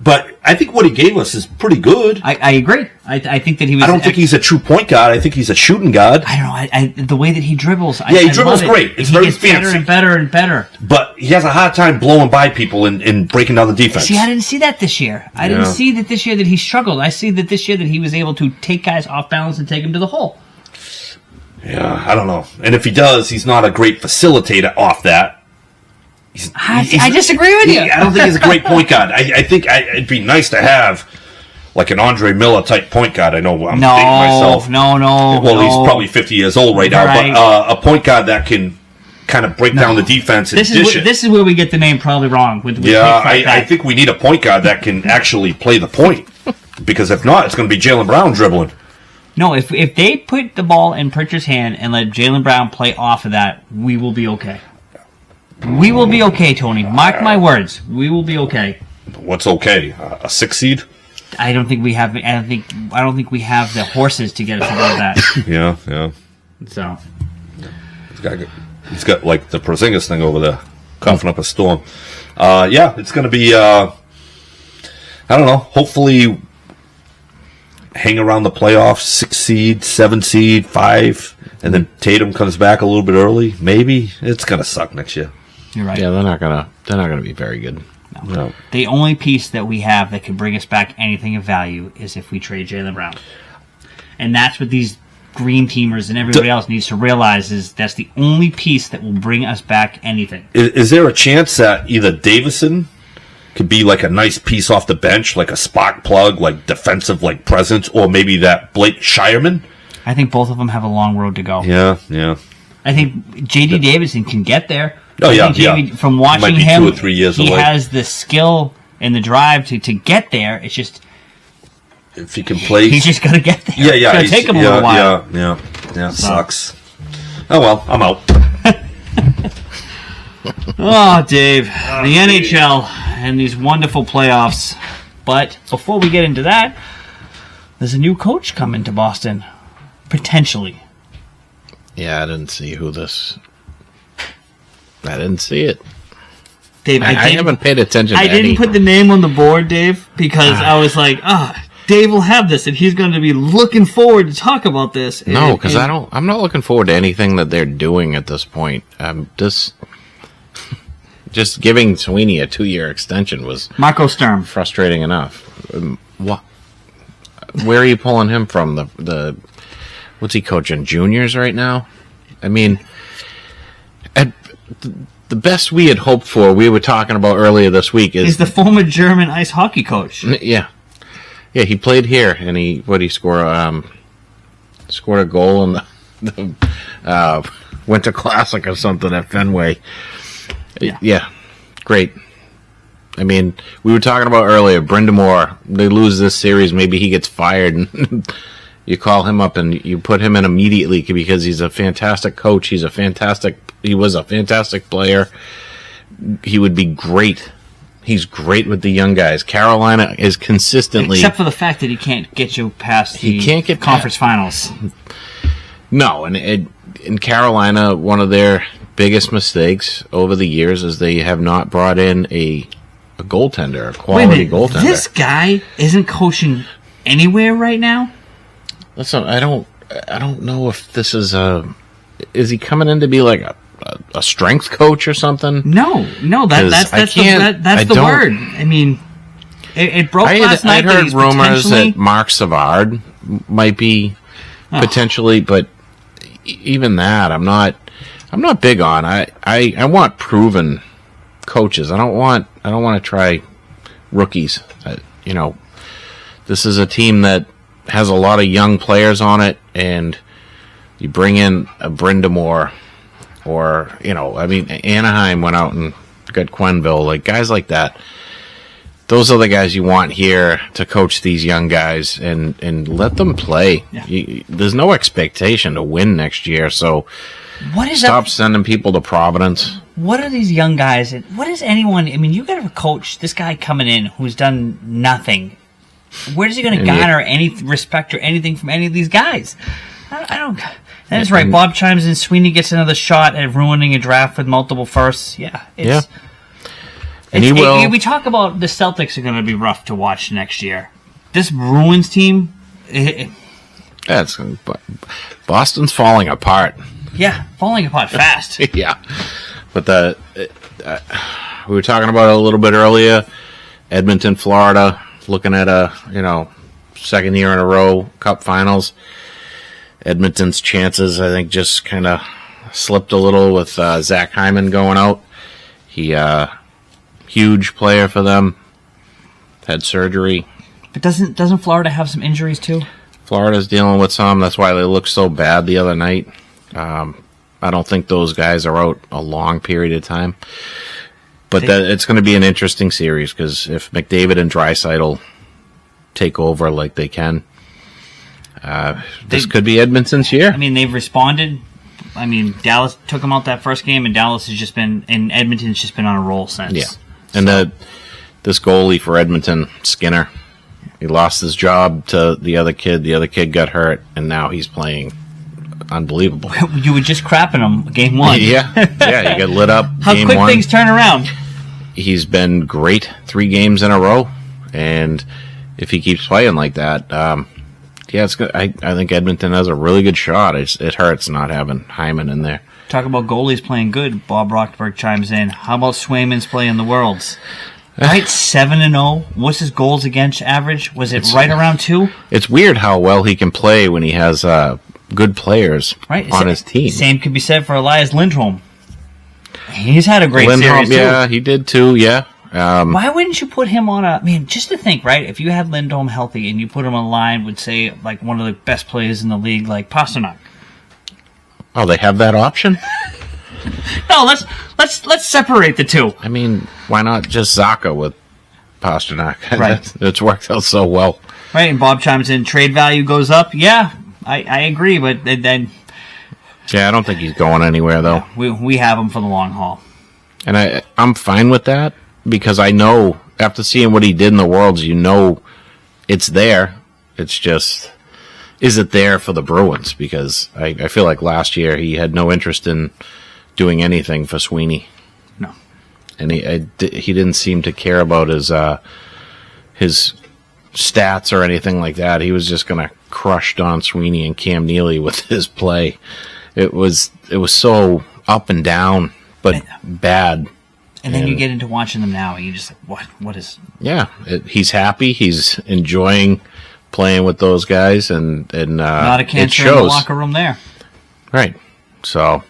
but I think what he gave us is pretty good. I agree. I think that he was... I don't think he's a true point guard. I think he's a shooting guard. I don't know. The way that he dribbles... He dribbles great. It's very fancy. Better and better and better. But he has a hard time blowing by people and breaking down the defense. See, I didn't see that this year. I didn't see that this year that he struggled. I see that this year that he was able to take guys off balance and take them to the hole. Yeah, I don't know. And if he does, he's not a great facilitator off that. I disagree with you. I don't think he's a great point guard. I think it'd be nice to have like an Andre Miller type point guard. I know I'm dating myself. No. Well, he's probably 50 years old right now, but a point guard that can kind of break down the defense and dish it. This is where we get the name probably wrong. I think we need a point guard that can actually play the point. Because if not, it's going to be Jaylen Brown dribbling. No, if they put the ball in Pritchard's hand and let Jaylen Brown play off of that, we will be okay. We will be okay, Tony. Mark my words. We will be okay. What's okay? A 6 seed? I don't think we have. I don't think we have the horses to get us above that. Yeah. So he's got like the Porzingis thing over there, coughing up a storm. It's going to be. I don't know. Hopefully, hang around the playoffs. 6 seed, 7 seed, 5, and then Tatum comes back a little bit early. Maybe it's going to suck next year. You're right. Yeah, they're not gonna be very good. No. The only piece that we have that could bring us back anything of value is if we trade Jaylen Brown. And that's what these green teamers and everybody else needs to realize is that's the only piece that will bring us back anything. Is there a chance that either Davison could be like a nice piece off the bench, like a spark plug, like defensive like presence, or maybe that Blake Shireman? I think both of them have a long road to go. Yeah. I think J.D. Davison can get there. Oh, yeah. From watching him, 2 or 3 years he away. has the skill and the drive to get there. It's just if he can play, he's just going to get there. Yeah. It's going to take him a little while. Yeah. Sucks. Oh well, I'm out. Oh, Dave, the NHL and these wonderful playoffs. But before we get into that, there's a new coach coming to Boston, potentially. Yeah, I didn't see I didn't see it. Dave, I haven't paid attention to didn't put the name on the board, Dave, because I was like, Dave will have this, and he's going to be looking forward to talk about this. No, because I'm not looking forward to anything that they're doing at this point. Just giving Sweeney a 2-year extension was Marco Sturm frustrating enough. Where are you pulling him from? The what's he coaching? Juniors right now? I mean, the best we had hoped for, we were talking about earlier this week, is the former German ice hockey coach. Yeah, he played here, and he scored a goal in the Winter Classic or something at Fenway. Yeah, great. I mean, we were talking about earlier, Brindamore, they lose this series, maybe he gets fired, and you call him up and you put him in immediately because he's a fantastic coach, he was a fantastic player, he would be great. He's great with the young guys. Carolina is consistently... Except for the fact that he can't get you past the conference finals. No, and in Carolina, one of their biggest mistakes over the years is they have not brought in a goaltender, a quality goaltender. This guy isn't coaching anywhere right now? Listen, I don't know if this is he coming in to be like a strength coach or something? No, that's the word. I mean, it broke last night. I heard rumors that Mark Savard might be potentially, but even that, I'm not big on. I want proven coaches. I don't want to try rookies. This is a team that has a lot of young players on it, and you bring in a Brindamore, or, Anaheim went out and got Quenneville, like guys like that. Those are the guys you want here to coach these young guys and let them play. Yeah. There's no expectation to win next year, so stop sending people to Providence. What are these young guys? What is anyone? I mean, you got a coach, this guy coming in who's done nothing. Where is he going to garner any respect or anything from any of these guys? I don't. That's right. Bob chimes in. Sweeney gets another shot at ruining a draft with multiple firsts. Yeah. And he will. We talk about the Celtics are going to be rough to watch next year. This Bruins team. Boston's falling apart. Yeah, falling apart fast. Yeah. But we were talking about it a little bit earlier. Edmonton, Florida, looking at a second year in a row Cup Finals. Edmonton's chances, I think, just kind of slipped a little with Zach Hyman going out. He huge player for them. Had surgery. But doesn't Florida have some injuries too? Florida's dealing with some. That's why they looked so bad the other night. I don't think those guys are out a long period of time. But it's going to be an interesting series, because if McDavid and Draisaitl take over like they can, this could be Edmonton's year. I mean, they've responded. I mean, Dallas took them out that first game, and Edmonton's just been on a roll since. Yeah. And this goalie for Edmonton, Skinner, he lost his job to the other kid. The other kid got hurt, and now he's playing unbelievable. You were just crapping him game one. Yeah, he got lit up. How game quick one. Things turn around. He's been great 3 games in a row, and if he keeps playing like that, it's good. I think Edmonton has a really good shot. It hurts not having Hyman in there. Talk about goalies playing good. Bob Rockberg chimes in. How about Swayman's playing the Worlds? Right, 7-0. What's his goals against average? Was it right around 2? It's weird how well he can play when he has good players on his team. Same could be said for Elias Lindholm. He's had a great series too. Yeah, he did too. Yeah. Why wouldn't you put him on a? I mean, just to think, right? If you had Lindholm healthy and you put him on line with, say, like one of the best players in the league, like Pasternak. Oh, they have that option? No, let's separate the two. I mean, why not just Zaka with Pasternak? Right. It's worked out so well. Right, and Bob chimes in. Trade value goes up. Yeah, I agree, but then. Yeah, I don't think he's going anywhere though. We have him for the long haul. And I'm fine with that, because I know, after seeing what he did in the Worlds, it's there. It's just, is it there for the Bruins? Because I feel like last year he had no interest in doing anything for Sweeney. No. And he didn't seem to care about his stats or anything like that. He was just going to crush Don Sweeney and Cam Neely with his play. It was so up and down, but bad. And then you get into watching them now, and you just like, what is? Yeah, he's happy. He's enjoying playing with those guys, and not a cancer in the locker room there. Right. So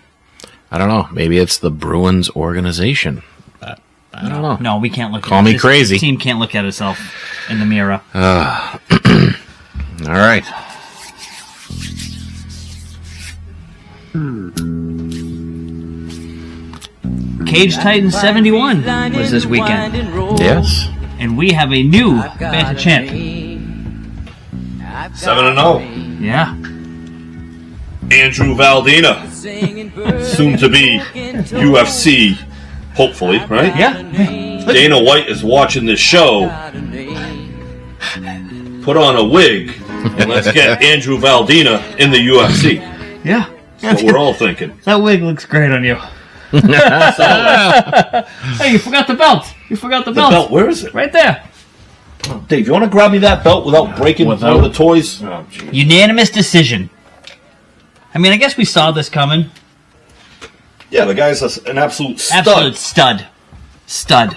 I don't know. Maybe it's the Bruins organization. I don't know. No, we can't look. Call me crazy. This team can't look at itself in the mirror. All right. Cage Titans 71 was this weekend. Yes. And we have a new Bantam champ. 7-0. Yeah. Andrew Valdina, soon to be UFC, hopefully, right? Yeah. Dana White is watching this show. Put on a wig and let's get Andrew Valdina in the UFC. Yeah. That's what we're all thinking. That wig looks great on you. Hey, you forgot the belt. The belt, where is it? Right there. Dave, you want to grab me that belt without breaking one of the toys? Oh, unanimous decision. I mean, I guess we saw this coming. Yeah, the guy's an absolute stud. Absolute stud.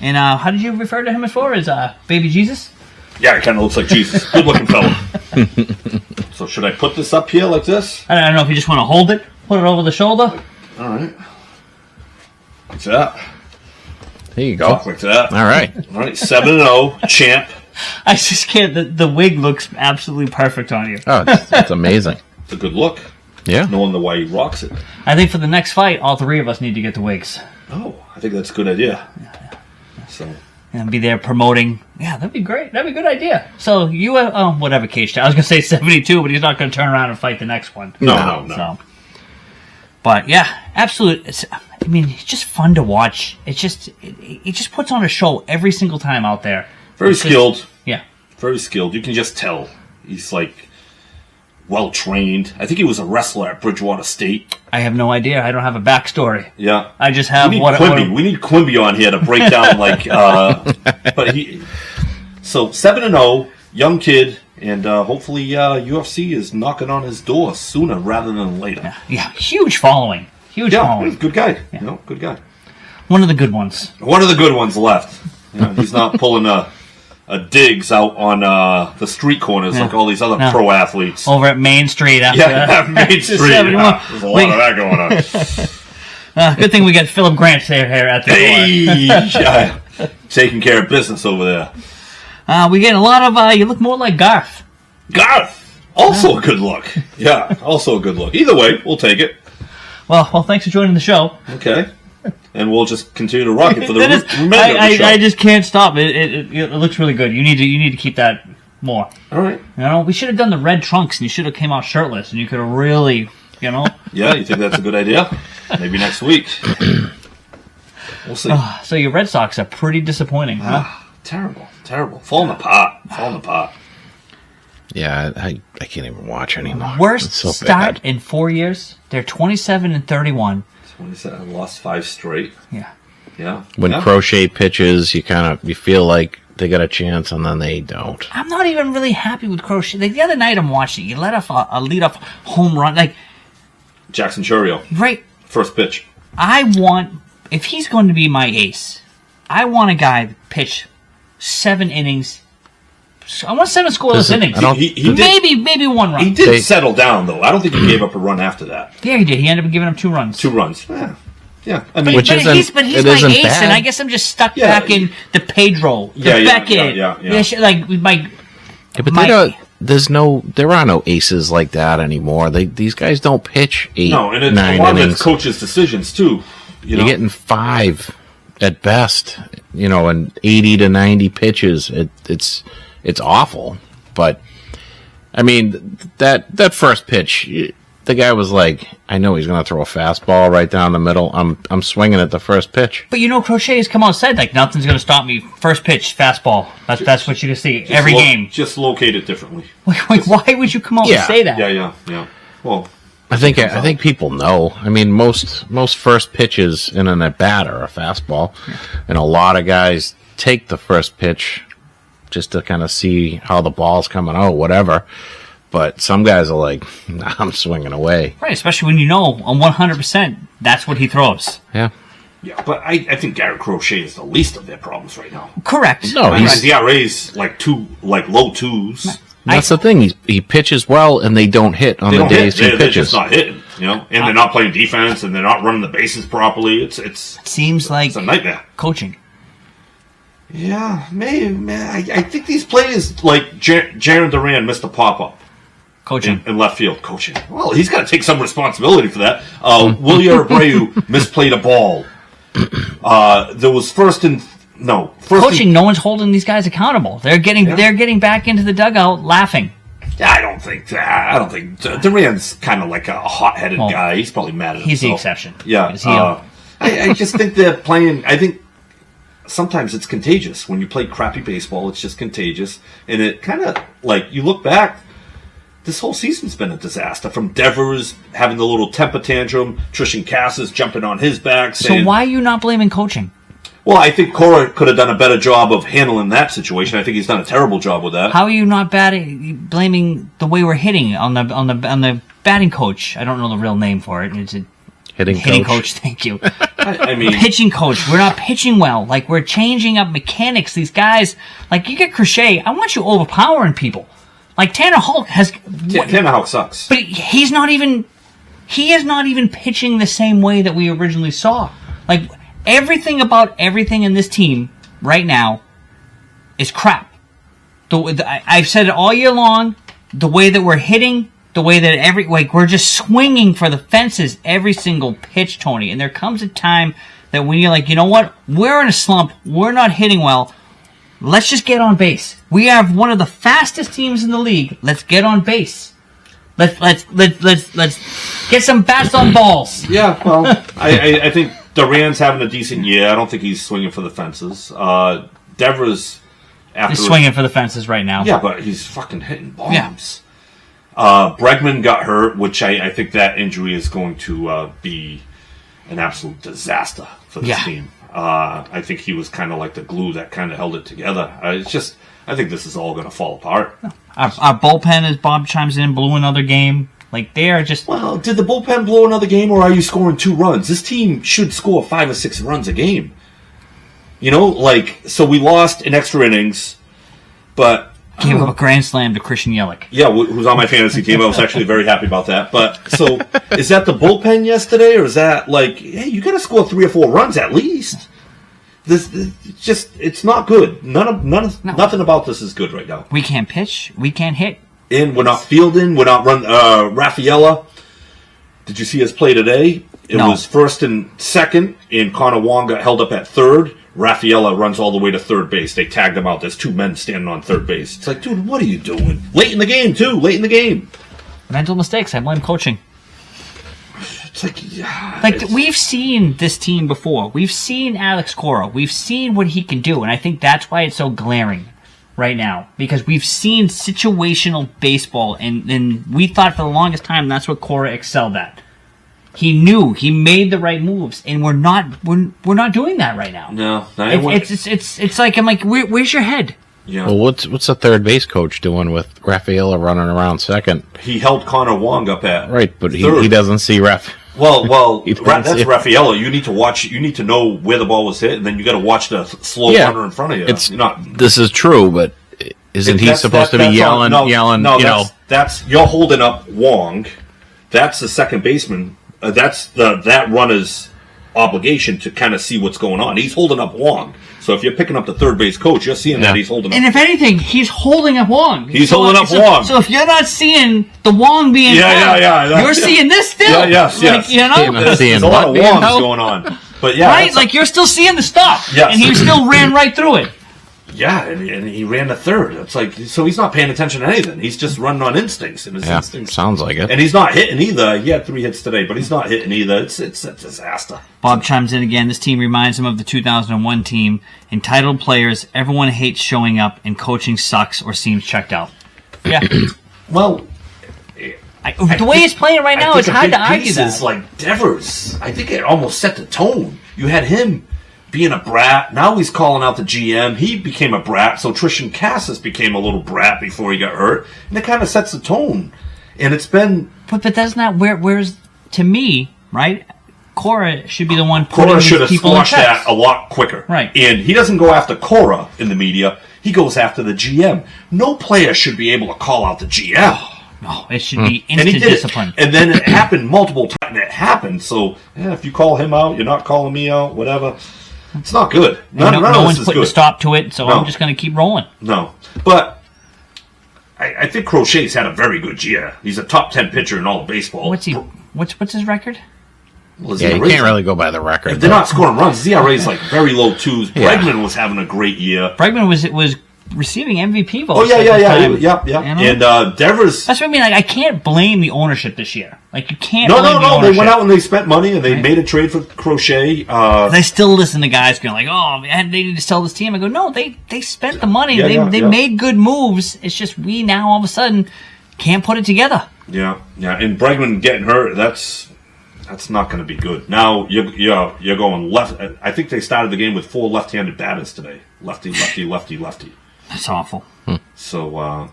And how did you refer to him before? As Baby Jesus? Yeah, he kind of looks like Jesus. Good looking fella. So should I put this up here like this? I don't know if you just want to hold it, put it over the shoulder. All right. Like that. There you go. Talk like that. All right. 7-0, champ. I just can't. The wig looks absolutely perfect on you. Oh, it's amazing. It's a good look. Yeah. Knowing the way he rocks it. I think for the next fight, all three of us need to get the wigs. Oh, I think that's a good idea. So. And be there promoting. Yeah, that'd be great. That'd be a good idea. So you have, whatever cage. I was going to say 72, but he's not going to turn around and fight the next one. No. So. But yeah, absolute. It's just fun to watch. It just puts on a show every single time out there. Very skilled. Yeah. Very skilled. You can just tell. He's like well trained. I think he was a wrestler at Bridgewater State. I have no idea. I don't have a backstory. Yeah. I just have we need Quimby on here to break down but he. So 7-0, young kid, and hopefully UFC is knocking on his door sooner rather than later. Yeah, huge following. Huge following. Good guy. Yeah. Good guy. One of the good ones. One of the good ones left. He's not pulling a Diggs out on the street corners like all these other pro athletes. Over at Main Street after Main Street. There's a lot of that going on. Good thing we got Philip Grant here at the door. Taking care of business over there. We get a lot of, you look more like Garth. Garth! Also a good look. Yeah, also a good look. Either way, we'll take it. Well, thanks for joining the show. Okay. And we'll just continue to rock it for the remainder of the show. I just can't stop. It looks really good. You need to keep that more. All right. We should have done the red trunks, and you should have came out shirtless, and you could have really, Yeah, you think that's a good idea? Maybe next week. We'll see. So your Red Sox are pretty disappointing, huh? Terrible. Falling apart. Yeah, I can't even watch anymore. Worst so start bad. in 4 years. They're 27-31. 27, lost 5 straight. Yeah. When Crochet pitches, you feel like they got a chance, and then they don't. I'm not even really happy with Crochet. Like, the other night I'm watching, you let off a lead-off home run. Like Jackson Churio. Right. First pitch. If he's going to be my ace, I want a guy to pitch 7 innings. I want 7 scoreless innings. Maybe 1 run. He did settle down, though. I don't think he gave up a run after that. Yeah, he did. He ended up giving up 2 runs. 2 runs. Yeah. I mean, he's my ace, bad. And I guess I'm just stuck back in the Pedro, Beckett. There are no aces like that anymore. These guys don't pitch 8, 9 innings. A lot of it's coaches' decisions too. You're getting 5 at best. And 80 to 90 pitches. It's awful. But I mean, that first pitch, the guy was like, I know he's going to throw a fastball right down the middle. I'm swinging at the first pitch. But Crochet has come out and said, like, nothing's going to stop me. First pitch, fastball. That's what you can see every game. Just locate it differently. Wait, why would you come out and say that? Yeah. Well, I think people know. I mean, most first pitches in an at bat are a fastball, and a lot of guys take the first pitch just to kind of see how the ball's coming out, whatever. But some guys are like, nah, I'm swinging away. Right, especially when on 100%, that's what he throws. Yeah. Yeah, but I think Garrett Crochet is the least of their problems right now. Correct. No, his ERA's like low 2s. That's the thing. He pitches well, and they don't hit on the days he pitches. They're just not hitting, and they're not playing defense, and they're not running the bases properly. It seems like it's a nightmare. Coaching. Yeah, maybe. I think these players, like Jaron Duran, missed a pop-up. Coaching. In left field. Coaching. Well, he's got to take some responsibility for that. William Abreu misplayed a ball. There was coaching. No one's holding these guys accountable. They're getting back into the dugout laughing. Yeah, I don't think Duran's kind of like a hot-headed guy. He's probably mad at himself. He's the exception. Yeah. I just think they're playing. I think sometimes it's contagious. When you play crappy baseball, it's just contagious. And it kind of, you look back, this whole season's been a disaster. From Devers having the little temper tantrum, Trishan Cassis jumping on his back. So why are you not blaming coaching? Well, I think Cora could have done a better job of handling that situation. I think he's done a terrible job with that. How are you not blaming the way we're hitting on the batting coach? I don't know the real name for it. It's a hitting coach. Thank you. I mean, pitching coach. We're not pitching well. We're changing up mechanics. These guys, you get Crochet. I want you overpowering people. Tanner Houck Tanner Houck sucks. But he is not even pitching the same way that we originally saw. Everything about everything in this team right now is crap. I've said it all year long. The way that we're hitting, the way that we're just swinging for the fences every single pitch, Tony. And there comes a time that when you're like, you know what? We're in a slump. We're not hitting well. Let's just get on base. We have one of the fastest teams in the league. Let's get on base. Let's get some bats on balls. Yeah, well, I think Duran's having a decent year. I don't think he's swinging for the fences. Devers, he's swinging for the fences right now. Yeah, but he's fucking hitting bombs. Yeah. Bregman got hurt, which I think that injury is going to be an absolute disaster for this team. I think he was kind of like the glue that kind of held it together. I think this is all going to fall apart. Our bullpen, as Bob chimes in, blew another game. Like, they are just... Well, did the bullpen blow another game, or are you scoring 2 runs? This team should score 5 or 6 runs a game. You know, like, so we lost in extra innings, but... Gave up a grand slam to Christian Yelich. Yeah, who's on my fantasy team. I was actually very happy about that. But, so, is that the bullpen yesterday, or is that, like, hey, you got to score 3 or 4 runs at least? It's not good. Nothing about this is good right now. We can't pitch. We can't hit. And we're not fielding. We're not running. Rafaela, did you see his play today? It was first and second, and Connor Wong got held up at third. Rafaela runs all the way to third base. They tagged him out. There's 2 men standing on third base. It's like, dude, what are you doing? Late in the game, too. Late in the game. Mental mistakes. I blame coaching. It's like, we've seen this team before. We've seen Alex Cora. We've seen what he can do, and I think that's why it's so glaring right now, because we've seen situational baseball, and we thought for the longest time that's what Cora excelled at. He knew, he made the right moves, and we're not doing that right now. No, it's like, I'm like, where's your head? Yeah. Well, what's the third base coach doing with Rafaela running around second? He held Connor Wong up at right, but he doesn't see Raf. Well, that's Rafaela. You need to watch. You need to know where the ball was hit, and then you got to watch the slow runner in front of you. This is true, but isn't he supposed to be yelling? No, you're holding up Wong. That's the second baseman. That's that runner's obligation to kind of see what's going on. He's holding up Wong. So if you're picking up the third base coach, you're seeing that he's holding up. And if anything, he's holding up Wong. He's holding up Wong. So if you're not seeing the Wong being you're seeing this still. Yes. You know? There's a lot of Wongs going on. But right? Like, you're still seeing the stuff. Yes. And he still ran right through it. Yeah, and he ran to third. It's like, so he's not paying attention to anything. He's just running on instincts. And his instincts. Sounds like it. And he's not hitting either. He had 3 hits today, but he's not hitting either. It's a disaster. Bob chimes in again. This team reminds him of the 2001 team. Entitled players, everyone hates showing up, and coaching sucks or seems checked out. Yeah. Well, the way he's playing right now, it's hard to argue that. It's like Devers. I think it almost set the tone. You had him being a brat. Now he's calling out the GM. He became a brat, so Tristan Cassis became a little brat before he got hurt. And it kind of sets the tone. And it's been... But that's not where's... To me, right? Cora should be the one putting Cora should have people in squashed that a lot quicker. Right. And he doesn't go after Cora in the media. He goes after the GM. No player should be able to call out the GM. No, it should be instant discipline. And then it happened multiple times. It happened. So, if you call him out, you're not calling me out, whatever. It's not good. None no of one's this is putting good. a stop to it, so I'm just going to keep rolling. No. But I think Crochet's had a very good year. He's a top 10 pitcher in all of baseball. What's his record? Well, you can't really go by the record. If they're not scoring runs, his ERA is like very low 2s. Bregman was having a great year. Bregman was receiving MVP votes. Oh, yeah. And Devers... That's what I mean. Like, I can't blame the ownership this year. Like, you can't No. ownership. They went out and they spent money, and they made a trade for Crochet. I still listen to guys going like, oh, man, they need to sell this team. I go, no, they spent the money. They made good moves. It's just we now all of a sudden can't put it together. Yeah. And Bregman getting hurt, that's not going to be good. Now, you're going left. I think they started the game with 4 left-handed batters today. Lefty. That's awful. So,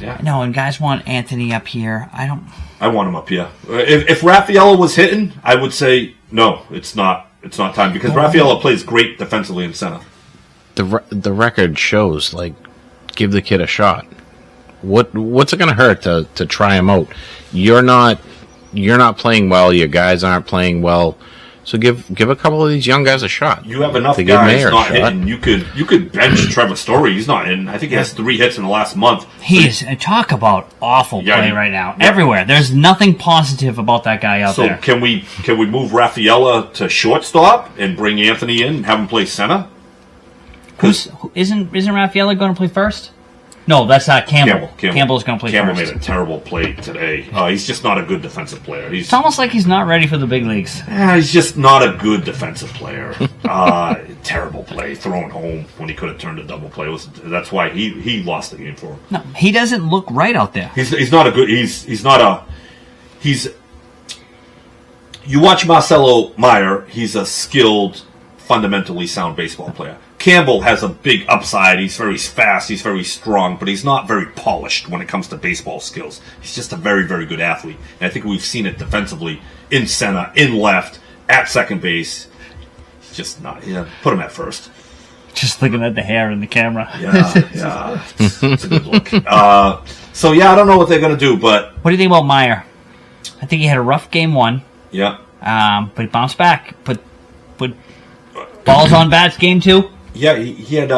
yeah. No, and guys want Anthony up here. I want him up here. If Rafaela was hitting, I would say no. It's not time because Rafaela plays great defensively in center. The record shows, like, give the kid a shot. What's it going to hurt to try him out? You're not playing well. Your guys aren't playing well. So give a couple of these young guys a shot. You have enough to give guys Mayer not a shot. hitting. You could bench Trevor Story. He's not hitting. I think he has 3 hits in the last month. He is talk about awful play right now. Yeah. Everywhere. There's nothing positive about that guy out there. So can we move Raffaella to shortstop and bring Anthony in and have him play center? Isn't Raffaella going to play first? No, that's not Campbell. Campbell's going to play Campbell first. made a terrible play today. He's just not a good defensive player. It's almost like he's not ready for the big leagues. He's just not a good defensive player. Terrible play, thrown home when he could have turned a double play. That's why he lost the game for him. No, he doesn't look right out there. He's not a good. He's. You watch Marcelo Meyer. He's a skilled, fundamentally sound baseball player. Campbell has a big upside. He's very fast. He's very strong, but he's not very polished when it comes to baseball skills. He's just a very, very good athlete. And I think we've seen it defensively in center, in left, at second base. He's just not. Yeah, put him at first. Just looking at the hair in the camera. Yeah. It's a good look. So, I don't know what they're going to do, but... What do you think about Meyer? I think he had a rough game 1. Yeah. But he bounced back. Put balls on bats game 2. Yeah, he had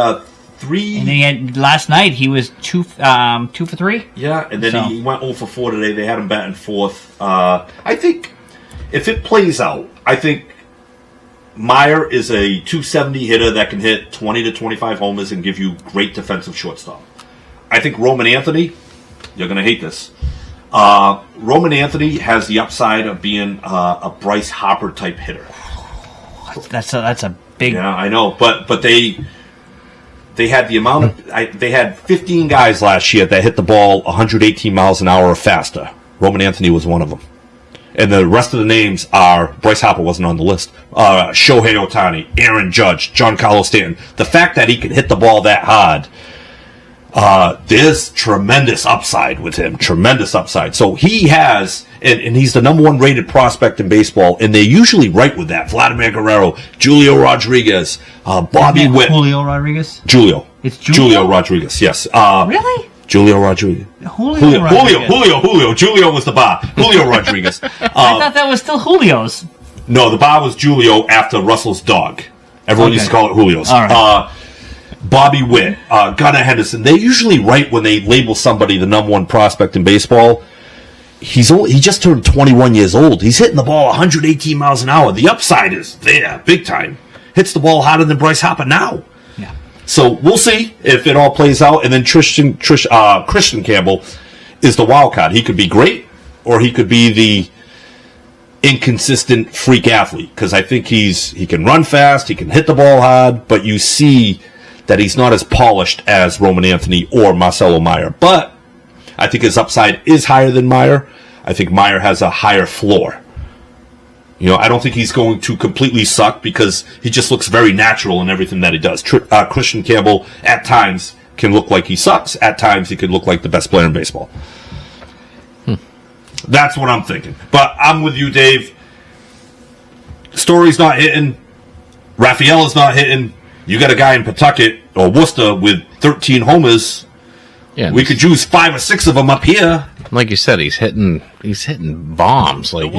3... And then he had, last night, he was 2 for 3. Yeah, and then he went 0 for 4 today. They had him batting 4th. I think if it plays out, I think Meyer is a 270 hitter that can hit 20 to 25 homers and give you great defensive shortstop. I think Roman Anthony, you're going to hate this. Roman Anthony has the upside of being a Bryce Harper type hitter. That's a big... Yeah, I know, but they had the amount of... they had 15 guys last year that hit the ball 118 miles an hour or faster. Roman Anthony was one of them. And the rest of the names are... Bryce Harper wasn't on the list. Shohei Ohtani, Aaron Judge, Giancarlo Stanton. The fact that he could hit the ball that hard... there's tremendous upside with him. Tremendous upside. So he has, and he's the number 1 rated prospect in baseball, and they're usually right with that. Vladimir Guerrero, Julio Rodriguez, Bobby Witt. Julio Rodriguez? Julio. It's Julio? Rodriguez, yes. Really? Julio Rodriguez. Julio Rodriguez. Julio. Julio was the bar. Julio Rodriguez. I thought that was still Julio's. No, the bar was Julio after Russell's dog. Everyone used to call it Julio's. All right. Bobby Witt, Gunnar Henderson, they're usually right when they label somebody the number 1 prospect in baseball. He just turned 21 years old. He's hitting the ball 118 miles an hour. The upside is there, big time. Hits the ball harder than Bryce Harper now. Yeah. So we'll see if it all plays out. And then Christian Campbell is the wild card. He could be great, or he could be the inconsistent freak athlete. Because I think he can run fast, he can hit the ball hard, but you see that he's not as polished as Roman Anthony or Marcelo Meyer. But I think his upside is higher than Meyer. I think Meyer has a higher floor. I don't think he's going to completely suck because he just looks very natural in everything that he does. Christian Campbell, at times, can look like he sucks. At times, he could look like the best player in baseball. That's what I'm thinking. But I'm with you, Dave. Story's not hitting. Raffaella's not hitting. You got a guy in Pawtucket or Worcester with 13 homers. Yeah, we could use 5 or 6 of them up here. Like you said, he's hitting bombs, like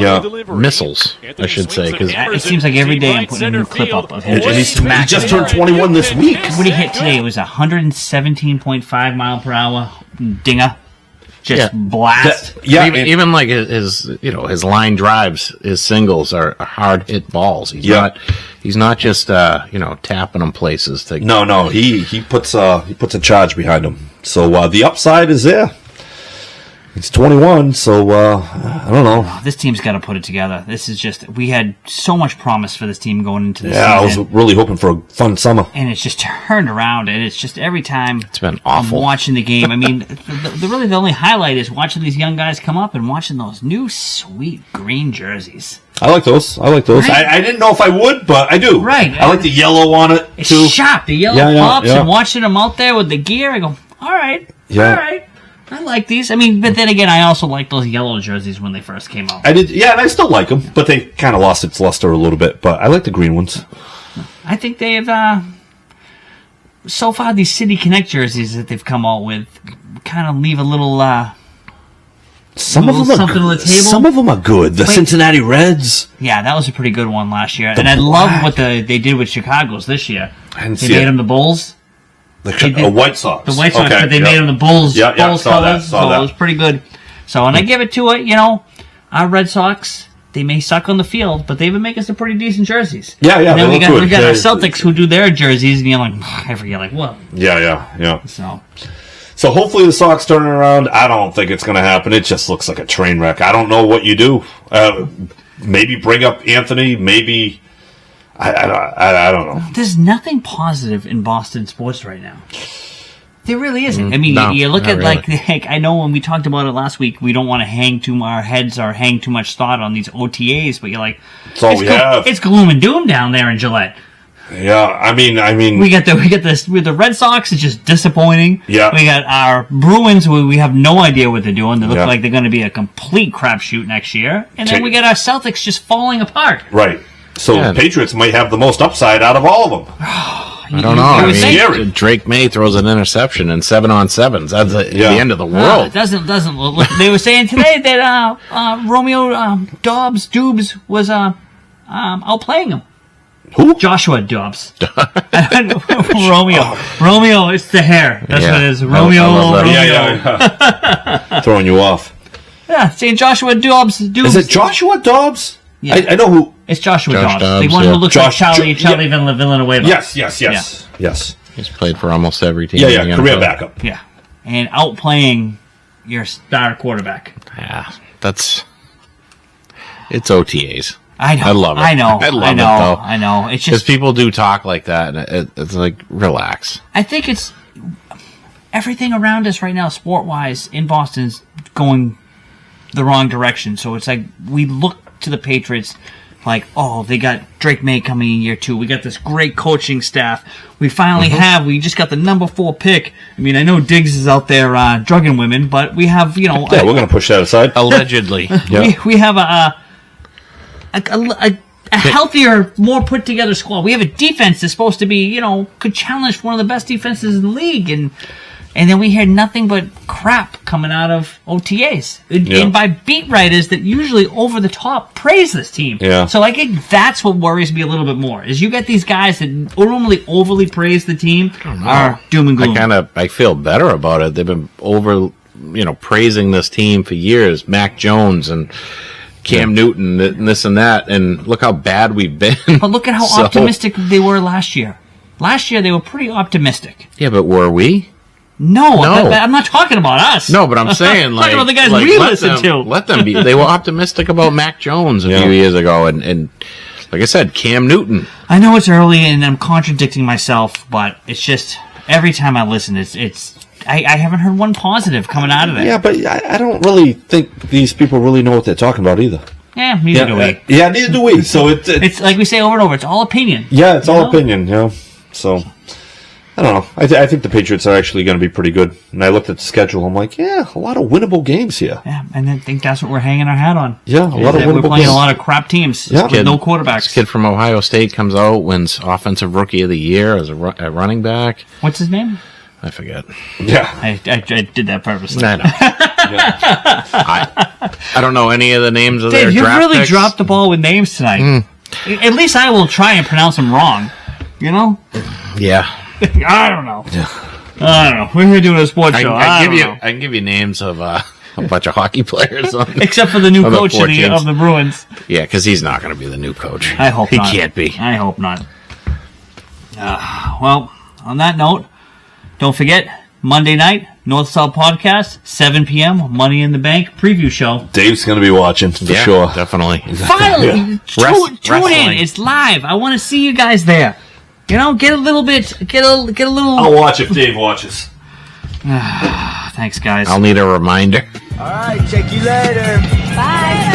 missiles, I should say. Because it seems like every day I'm putting a new clip up of him. He just turned 21 this week. What he hit today was 117.5 mile per hour dinger. Just blast. Even like his line drives, his singles are hard hit balls. He's not just tapping them places. No. He puts a charge behind him. So the upside is there. He's 21, so I don't know. This team's got to put it together. This is just, we had so much promise for this team going into this season. I was really hoping for a fun summer. And it's just turned around, and it's just every time it's been awful. I'm watching the game. I mean, the only highlight is watching these young guys come up and watching those new sweet green jerseys. I like those. Right? I didn't know if I would, but I do. Right. I like the yellow on it, it's too. It's sharp. The yellow pops, and watching them out there with the gear, I go, all right. All right. I like these. I mean, but then again, I also like those yellow jerseys when they first came out. I did, and I still like them, but they kind of lost its luster a little bit. But I like the green ones. I think they have, so far, these City Connect jerseys that they've come out with kind of leave a little Some of them are something on the table. Some of them are good. The Cincinnati Reds. Yeah, that was a pretty good one last year. And I love what they did with Chicago's this year. They made them the Bulls. The White Sox. The White Sox, but they made them the Bulls. Bulls saw colors, that. So it was pretty good. So, and I give it to it, our Red Sox, they may suck on the field, but they've been making some pretty decent jerseys. Yeah. And then we got our Celtics who do their jerseys, and you're like, every year, like, what? Yeah. So hopefully the Sox turn it around. I don't think it's going to happen. It just looks like a train wreck. I don't know what you do. Maybe bring up Anthony. Maybe I don't know. There's nothing positive in Boston sports right now. There really isn't. I mean, No, you look at really. like I know when we talked about it last week, we don't want to hang too much thought on these OTAs, but you're like, That's all we have. It's gloom and doom down there in Gillette. Yeah, I mean, we get this with the Red Sox. It's just disappointing. Yeah, we got our Bruins. We have no idea what they're doing. They look Yeah. like they're going to be a complete crapshoot next year. And then we got our Celtics just falling apart. Right. So Yeah. the Patriots might have the most upside out of all of them. I don't know. It was scary. Drake May throws an interception in 7-on-7s. That's the end of the world. It doesn't look. They were saying today that Romeo Doubs was outplaying him. Who? Joshua Dobbs. Romeo, it's the hair. That's what it is. Romeo. I love that. Yeah. Throwing you off. Yeah, saying Joshua Dobbs. Is it Joshua Dobbs? Yeah. I know who. It's Joshua Josh Dobbs. The Dobbs, one who yeah. looks Josh- like Charlie yeah. Villanueva. Yes. He's played for almost every team. Yeah, in the career NFL. backup. Yeah. And outplaying your star quarterback. Yeah, it's OTAs. I know. I love it. I know. I love I it, know. though. I know. It's Because just. people do talk like that, and it's like, relax. I think it's everything around us right now, sport-wise, in Boston's going the wrong direction. So it's like we look to the Patriots like, oh, they got Drake May coming in year 2. We got this great coaching staff. We finally we just got the number 4 pick. I mean, I know Diggs is out there drugging women, but we have, Yeah, we're going to push that aside. Allegedly. we have a healthier, more put together squad. We have a defense that's supposed to be, could challenge one of the best defenses in the league, and then we hear nothing but crap coming out of OTAs and by beat writers that usually over the top praise this team. Yeah. So I think that's what worries me a little bit more is you get these guys that normally overly praise the team are doom and gloom. I feel better about it. They've been praising this team for years. Mac Jones and Cam Newton and this and that, and look how bad we've been. But look at how optimistic they were last year. Last year they were pretty optimistic. Yeah, but were we? No. I'm not talking about us. No, but I'm saying, I'm talking about the guys we listen to. Let them be. They were optimistic about Mac Jones a few years ago, and like I said, Cam Newton. I know it's early and I'm contradicting myself, but it's just every time I listen, I haven't heard one positive coming out of it. Yeah, but I don't really think these people really know what they're talking about either. Yeah, neither do we. Yeah, neither do we. So It's like we say over and over, it's all opinion. Yeah, it's all opinion, So, I don't know. I think the Patriots are actually going to be pretty good. And I looked at the schedule. I'm like, a lot of winnable games here. Yeah, and I think that's what we're hanging our hat on. Yeah, a lot of winnable We're playing games. a lot of crap teams Yeah. with no quarterbacks. This kid from Ohio State comes out, wins Offensive Rookie of the Year as a running back. What's his name? I forget. Yeah. I did that purposely. I know. I don't know any of the names of their Dave, you draft really picks. dropped the ball with names tonight. At least I will try and pronounce them wrong. Yeah. I don't know. I don't know. We're here doing a sports show. I can give you names of a bunch of hockey players. Except for the new Of the coach of Fortunes. the Bruins. Yeah, because he's not going to be the new coach. I hope he not. can't be. I hope not. Well, on that note, don't forget, Monday night, North-South Podcast, 7 p.m., Money in the Bank preview show. Dave's going to be watching for Yeah, sure. definitely. Finally, tune in. Wrestling. It's live. I want to see you guys there. Get a little. I'll watch if Dave watches. Thanks, guys. I'll need a reminder. All right, check you later. Bye.